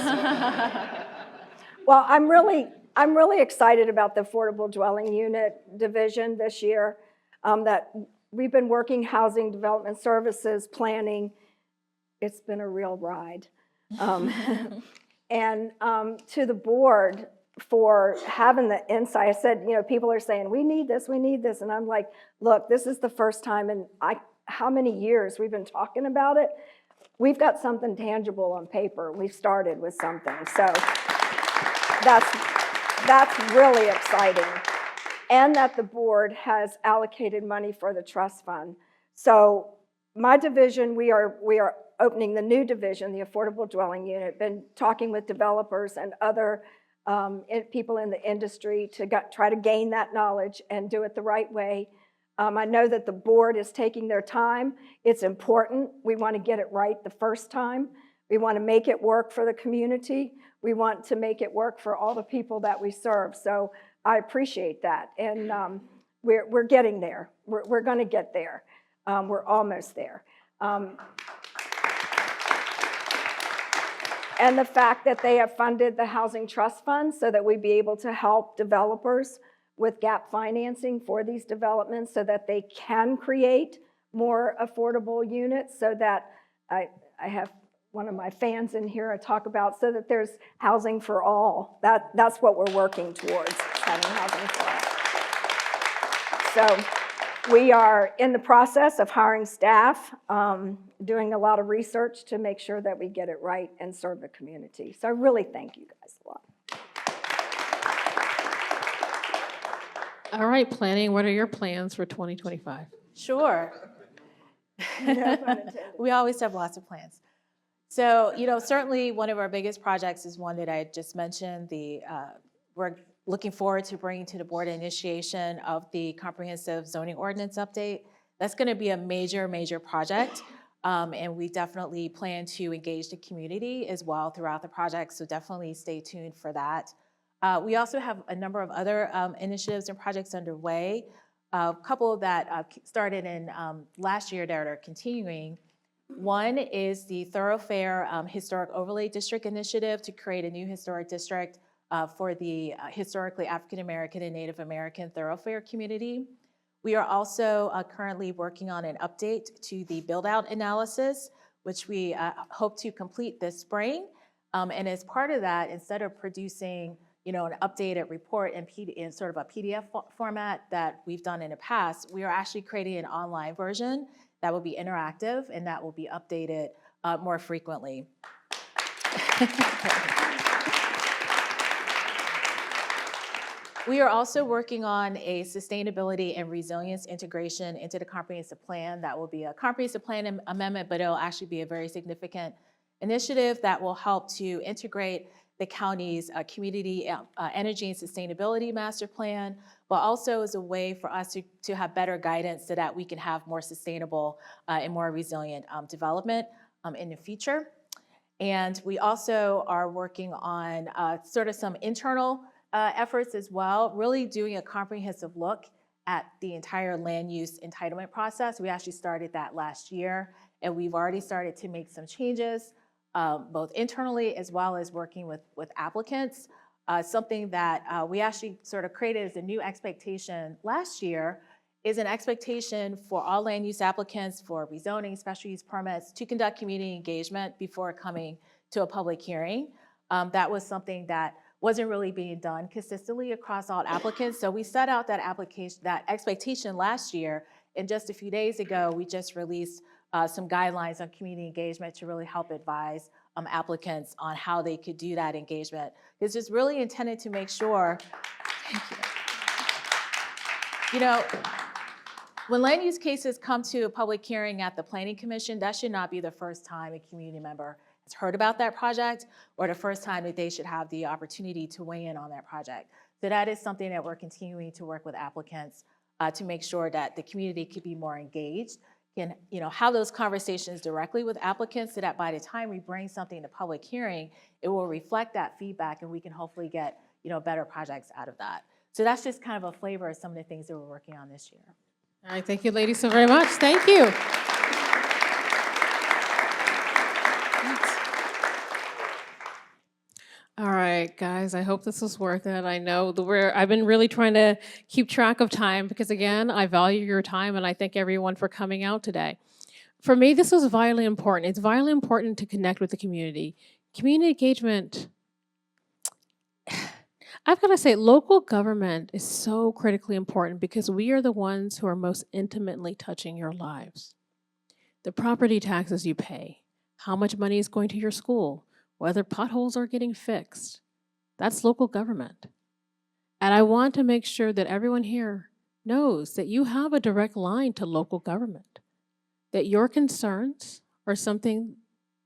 Well, I'm really excited about the affordable dwelling unit division this year. That we've been working housing development services, planning. It's been a real ride. And to the board for having the insight. I said, people are saying, we need this. And I'm like, look, this is the first time in how many years we've been talking about it. We've got something tangible on paper. We've started with something. So that's really exciting. And that the board has allocated money for the trust fund. So my division, we are opening the new division, the affordable dwelling unit. Been talking with developers and other people in the industry to try to gain that knowledge and do it the right way. I know that the board is taking their time. It's important. We want to get it right the first time. We want to make it work for the community. We want to make it work for all the people that we serve. So I appreciate that. And we're getting there. We're going to get there. We're almost there. And the fact that they have funded the Housing Trust Fund so that we'd be able to help developers with gap financing for these developments so that they can create more affordable units, so that I have one of my fans in here I talk about, so that there's housing for all. That's what we're working towards, having housing for all. So we are in the process of hiring staff, doing a lot of research to make sure that we get it right and serve the community. So I really thank you guys a lot. All right, planning, what are your plans for 2025? Sure. No pun intended. We always have lots of plans. So, certainly one of our biggest projects is one that I just mentioned. We're looking forward to bringing to the board initiation of the comprehensive zoning ordinance update. That's going to be a major, major project. And we definitely plan to engage the community as well throughout the project. So definitely stay tuned for that. We also have a number of other initiatives and projects underway. A couple that started in last year that are continuing. One is the Thoroughfare Historic Overlay District Initiative to create a new historic district for the historically African American and Native American thoroughfare community. We are also currently working on an update to the build-out analysis, which we hope to complete this spring. And as part of that, instead of producing an updated report in sort of a PDF format that we've done in the past, we are actually creating an online version that will be interactive and that will be updated more frequently. We are also working on a sustainability and resilience integration into the comprehensive plan. That will be a comprehensive plan amendment, but it'll actually be a very significant initiative that will help to integrate the county's community energy and sustainability master plan, but also as a way for us to have better guidance so that we can have more sustainable and more resilient development in the future. And we also are working on sort of some internal efforts as well, really doing a comprehensive look at the entire land use entitlement process. We actually started that last year, and we've already started to make some changes, both internally as well as working with applicants. Something that we actually sort of created as a new expectation last year is an expectation for all land use applicants for rezoning, special use permits to conduct community engagement before coming to a public hearing. That was something that wasn't really being done consistently across all applicants. So we set out that expectation last year, and just a few days ago, we just released some guidelines on community engagement to really help advise applicants on how they could do that engagement. It's just really intended to make sure, when land use cases come to a public hearing at the Planning Commission, that should not be the first time a community member has heard about that project or the first time that they should have the opportunity to weigh in on that project. So that is something that we're continuing to work with applicants to make sure that the community could be more engaged can, have those conversations directly with applicants so that by the time we bring something to public hearing, it will reflect that feedback and we can hopefully get, better projects out of that. So that's just kind of a flavor of some of the things that we're working on this year. All right, thank you, ladies, so very much. Thank you. All right, guys, I hope this was worth it. I know I've been really trying to keep track of time because, again, I value your time, and I thank everyone for coming out today. For me, this was vitally important. It's vitally important to connect with the community. Community engagement, I've got to say, local government is so critically important because we are the ones who are most intimately touching your lives. The property taxes you pay, how much money is going to your school, whether potholes are getting fixed. That's local government. And I want to make sure that everyone here knows that you have a direct line to local government, that your concerns are something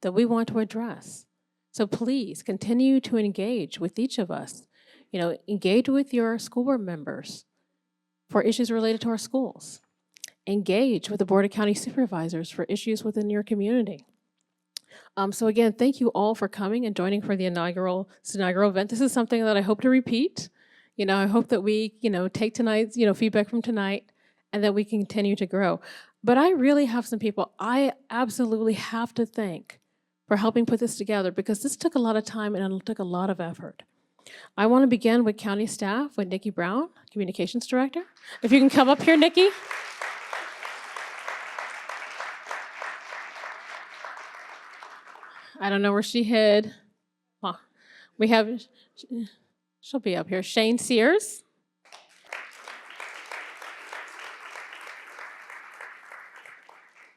that we want to address. So please continue to engage with each of us. Engage with your school board members for issues related to our schools. Engage with the Board of County Supervisors for issues within your community. So again, thank you all for coming and joining for the inaugural event. This is something that I hope to repeat. I hope that we, take tonight's, feedback from tonight and that we continue to grow. But I really have some people I absolutely have to thank for helping put this together because this took a lot of time and it took a lot of effort. I want to begin with county staff, with Nikki Brown, Communications Director. If you can come up here, Nikki. I don't know where she hid. We have, she'll be up here. Shane Sears.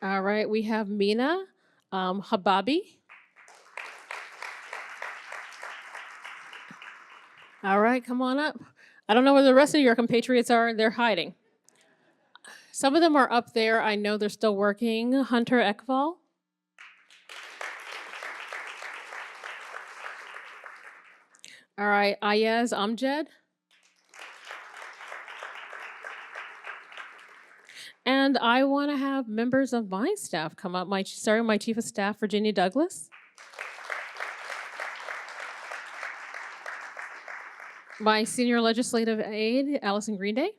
All right, we have Mina Hababi. All right, come on up. I don't know where the rest of your compatriots are. They're hiding. Some of them are up there. I know they're still working. Hunter Ekval. All right, Ayaz Amjad. And I want to have members of my staff come up. My Chief of Staff, Virginia Douglas. My Senior Legislative Aide, Allison Greenday.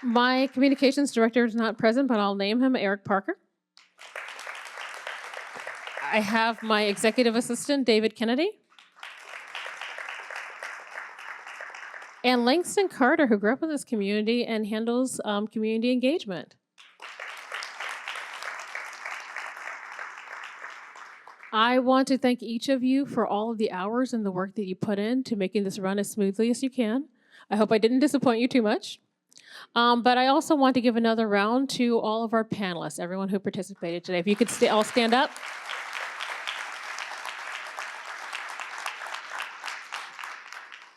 My Communications Director is not present, but I'll name him, Eric Parker. I have my Executive Assistant, David Kennedy. And Langston Carter, who grew up in this community and handles community engagement. I want to thank each of you for all of the hours and the work that you put in to making this run as smoothly as you can. I hope I didn't disappoint you too much. But I also want to give another round to all of our panelists, everyone who participated today. If you could all stand up.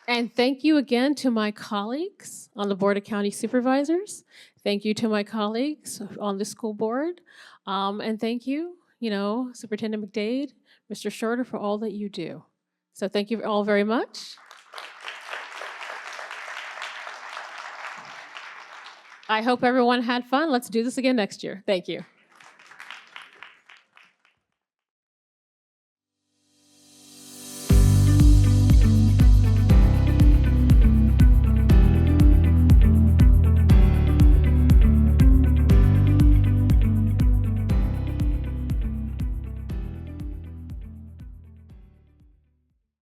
And thank you again to my colleagues on the Board of County Supervisors. Thank you to my colleagues on the school board. And thank you, Superintendent McDade, Mr. Shorter, for all that you do. So thank you all very much. I hope everyone had fun. Let's do this again next year. Thank you.